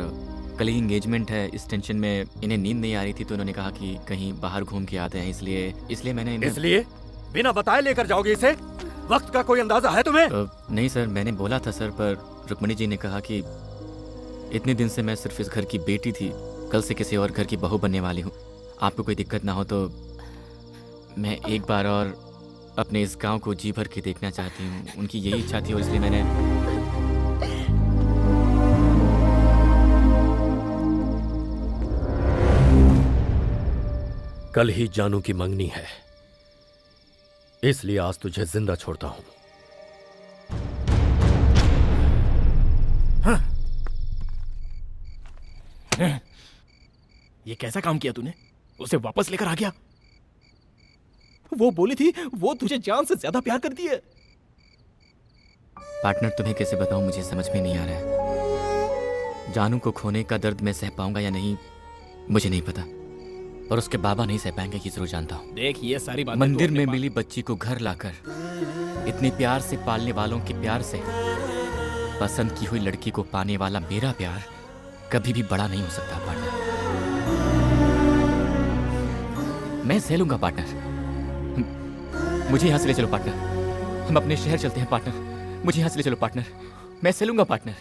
कल ही एंगेजमेंट है, इस टेंशन में इन्हें नींद नहीं आ रही थी तो उन्होंने कहा कि कहीं बाहर घूम के आते हैं, इसलिए मैंने इसलिए बिना बताए लेकर जाओगे इसे? वक्त का कोई अंदाजा है तुम्हें? नहीं सर, मैंने बोला था सर, पर रुक्मणी जी ने कहा कि इतने दिन से मैं सिर्फ इस घर की बेटी थी, कल से किसी और घर की बहू बनने वाली हूँ। आपको कोई दिक्कत ना हो तो मैं एक बार और अपने इस गांव को जी भर के देखना चाहती हूँ। उनकी यही इच्छा थी और इसलिए मैंने कल ही जानू की मंगनी है, इसलिए आज तुझे जिंदा छोड़ता हूं। ये कैसा काम किया तूने? उसे वापस लेकर आ गया। वो बोली थी वो तुझे जान से ज्यादा प्यार करती है। पार्टनर तुम्हें कैसे बताऊं, मुझे समझ में नहीं आ रहा है। जानू को खोने का दर्द मैं सह पाऊंगा या नहीं मुझे नहीं पता, पर उसके बाबा नहीं सह पाएंगे, ये जरूर जानता हूं। देख ये सारी बातें मंदिर में मिली बच्ची को घर लाकर इतने प्यार से पालने वालों के प्यार से पसंद की हुई लड़की को पाने वाला मेरा प्यार कभी भी बड़ा नहीं हो सकता पार्टनर। मैं सह लूंगा पार्टनर, मुझे यहां से ले चलो पार्टनर, हम अपने शहर चलते हैं पार्टनर, मुझे यहाँ से ले चलो पार्टनर, मैं चलूंगा पार्टनर।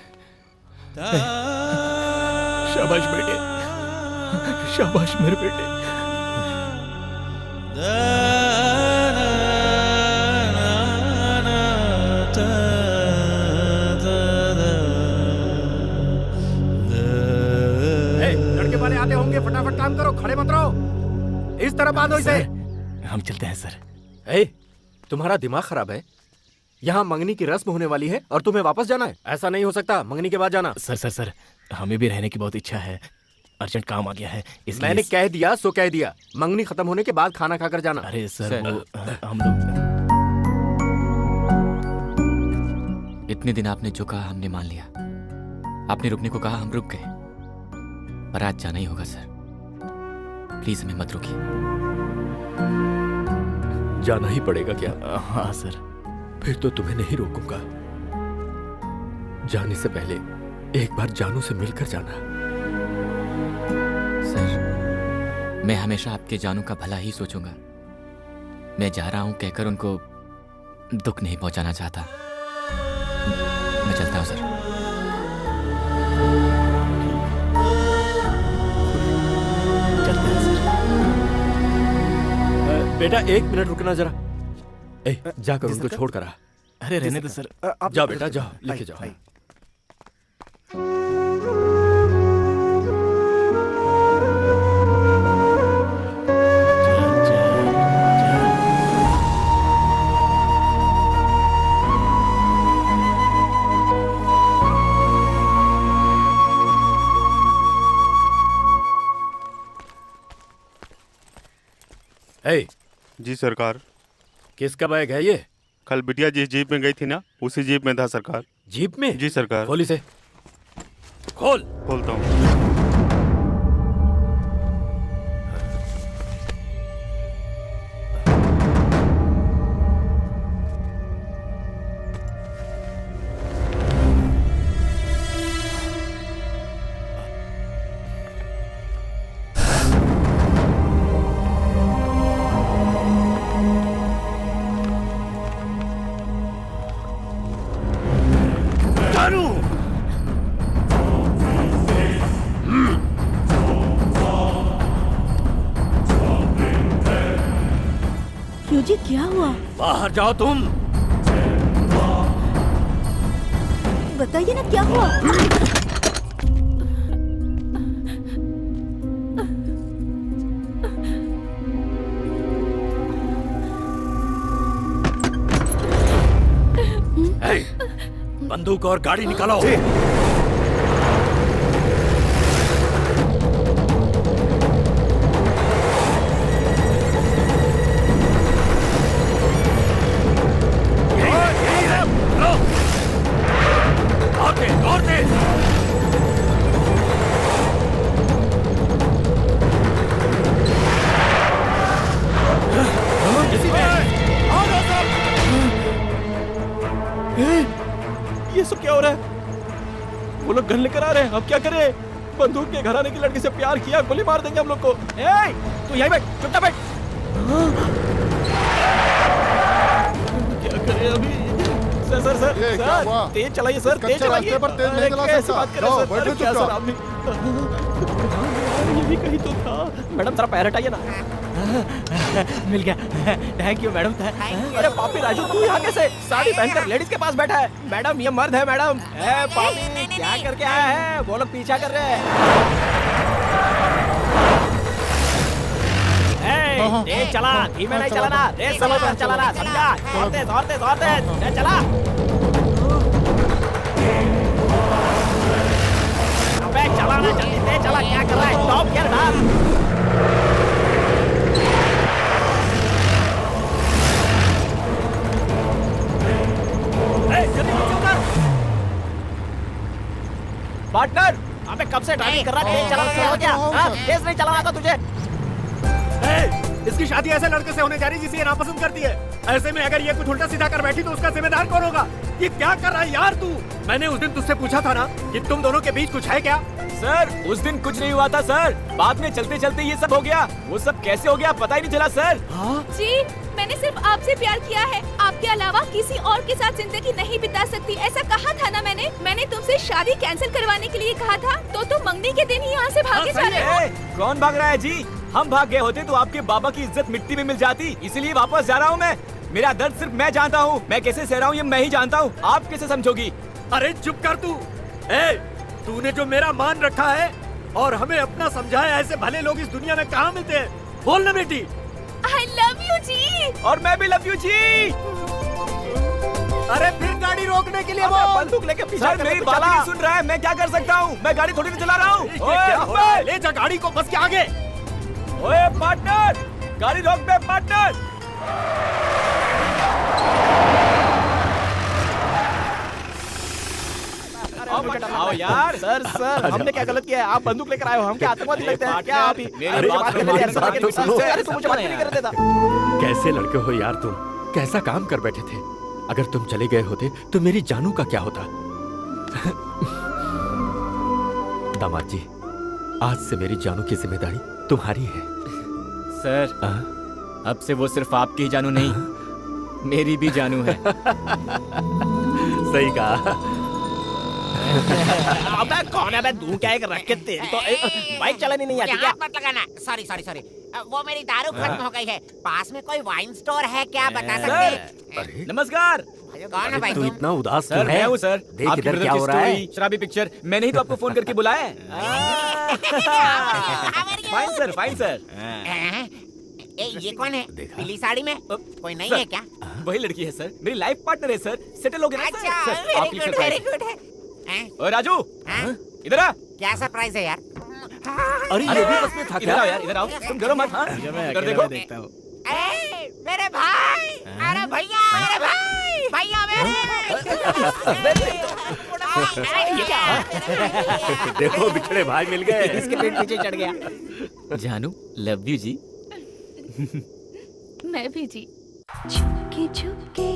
शाबाश बेटे, शाबाश मेरे बेटे। लड़के वाले आते होंगे, फटाफट काम करो, खड़े मत रहो, इस तरह बांधो इसे। हम चलते हैं सर। ए, तुम्हारा दिमाग खराब है? यहाँ मंगनी की रस्म होने वाली है और तुम्हें वापस जाना है? ऐसा नहीं हो सकता, मंगनी के बाद जाना। सर हमें भी रहने की बहुत इच्छा है, अर्जेंट काम आ गया है इसलिए। मैंने कह दिया सो कह दिया, मंगनी खत्म होने के बाद खाना खाकर जाना। अरे सर वो हम लोग इतने दिन आपने जो कहा हमने मान लिया, आपने रुकने को कहा हम रुक गए, पर आज जाना ही होगा सर। प्लीज हमें मत रोकिए। जाना ही पड़ेगा क्या? हाँ सर। फिर तो तुम्हें नहीं रोकूंगा। जाने से पहले एक बार जानू से मिलकर जाना। सर मैं हमेशा आपके जानू का भला ही सोचूंगा। मैं जा रहा हूं कहकर उनको दुख नहीं पहुंचाना चाहता। मैं चलता हूं सर। चलते हैं सर। बेटा 1 मिनट रुकना जरा। जाकर उनको छोड़ कर आ। अरे रहने दो सर। जाओ बेटा जाओ, लेके जाओ। जी सरकार। किसका बैग है ये? कल बिटिया जिस जीप में गई थी ना, उसी जीप में था सरकार। जीप में? जी सरकार। खोल इसे, खोल। खोलता हूँ। क्यों जी, क्या हुआ? बाहर जाओ तुम। बताइए ना क्या हुआ? बंदूक और गाड़ी निकालो। ये सब क्या हो रहा है? वो लोग गन लेकर आ रहे हैं, अब क्या करें? बंदूक के घराने की लड़की से प्यार किया, गोली मार देंगे हम लोग को। ए, तू यहीं बैठ, चुपचाप बैठ। क्या करें अभी? सर तेज चलाइए सर, तेज चलाइए। कैसे बात कर रहे हैं सर? क्या सर आपने? ये भी कहीं तो था। मैडम जरा पैर हटाइए ना। मिल गया, थैंक यू मैडम। अरे पापी राजू, तू यहाँ कैसे? साड़ी पहनकर लेडीज के पास बैठा है। मैडम ये मर्द है मैडम। पापी क्या करके आया है? वो लोग पीछा कर रहे हैं। तेज चला, धीमे नहीं चलाना, रेस समय पर चलाना, समझा? जोर तेज चला। अबे चलाना, जल्दी तेज चला, क्या कर रहा है? स्टॉप गियर डाल। पार्टनर, अबे कब से ड्राइविंग कर रहा है? तेज चलाना हो गया? हाँ, तेज नहीं चलाना था तुझे। इसकी शादी ऐसे लड़के से होने जा रही जिसे ये नापसंद करती है। ऐसे में अगर ये कुछ उल्टा सीधा कर बैठी तो उसका जिम्मेदार कौन होगा? ये क्या कर रहा है यार तू? मैंने उस दिन तुझसे पूछा था ना कि तुम दोनों के बीच कुछ है क्या? सर उस दिन कुछ नहीं हुआ था सर, बाद में चलते चलते ये सब हो गया। वो सब कैसे हो गया पता ही नहीं चला सर। जी मैंने सिर्फ आपसे प्यार किया है। आपके अलावा किसी और के साथ जिंदगी नहीं बिता सकती, ऐसा कहा था ना मैंने तुमसे शादी कैंसिल करवाने के लिए कहा था, तो तुम मंगनी के दिन ही यहाँ से भागे जा रहे हो। कौन भाग रहा है जी? हम भाग गए होते तो आपके बाबा की इज्जत मिट्टी में मिल जाती, इसीलिए वापस जा रहा हूँ मैं। मेरा दर्द सिर्फ मैं जानता हूँ, मैं कैसे सह रहा हूँ ये मैं ही जानता हूँ, आप कैसे समझोगी? अरे चुप कर तू। तूने जो मेरा मान रखा है और हमें अपना समझा है, ऐसे भले लोग इस दुनिया में कहाँ मिलते हैं? बोल ना बेटी। I love you जी। और मैं भी लव यू जी। अरे फिर गाड़ी रोकने के लिए अब मैं बंदूक लेके पीछे सर, मेरी बात नहीं सुन रहा है, मैं क्या कर सकता हूँ? मैं गाड़ी थोड़ी ना चला रहा हूँ। क्या हो रहा है? ले जा गाड़ी को बस के आगे। ओए पार्टनर, गाड़ी रोक बे पार्टनर। आओ यार। सर हमने क्या गलत किया है? आप बंदूक लेकर आए हो, हम क्या आतंकवादी लगते हैं क्या? आप ही मेरी बात तो सुनो। अरे तुम मुझे बात नहीं कर देता। कैसे लड़के हो यार तुम? कैसा काम कर बैठे थे? अगर तुम चले गए होते तो मेरी जानू का क्या होता? दामाद जी, आज से मेरी जानू की जिम्मेदारी तुम्हारी है। सर, अब से वो सिर्फ आपकी ही जानू नहीं, मेरी भी जानू है। सही कहा। अबे कौन है बे? तू क्या एक रख के तेरी तो बाइक चलानी नहीं आती मुझे क्या? हाथ मत लगाना। सॉरी सॉरी सॉरी, वो मेरी दारू खत्म हो गई है। पास में कोई वाइन स्टोर है क्या, बता सकते हैं? नमस्कार। कौन है भाई तू तुम? इतना उदास सर क्यों है? मैं हूँ सर। देख आपके इधर ब्रदर क्या की हो रहा है। स्टोरी, शराबी पिक्चर, मैंने ही तो आपको फोन करके बुलाया है। Fine sir, fine sir. ये कौन है पीली साड़ी में? कोई नहीं सर, है क्या? वही लड़की है सर, मेरी लाइफ पार्टनर है सर। सेटल हो गया ना सर? अच्छा, सर, आपके लिए वेरी surprise। गुड है। ओए राजू, हाँ? इधर आ। क्या सरप्राइज है यार? अरे ये भी बस में था इधर क्या? आओ यार, इधर आओ। तुम डरो मत। हाँ? इधर देखो। देखता हूँ। अरे मेरे भाई, अरे भैया, अरे भाई, भैया मेरे। देखो बिछड़े भाई मिल गए। इसके पेट पीछे चढ़ गया। जानू, लव यू जी। मैं भी जी। चुपके चुपके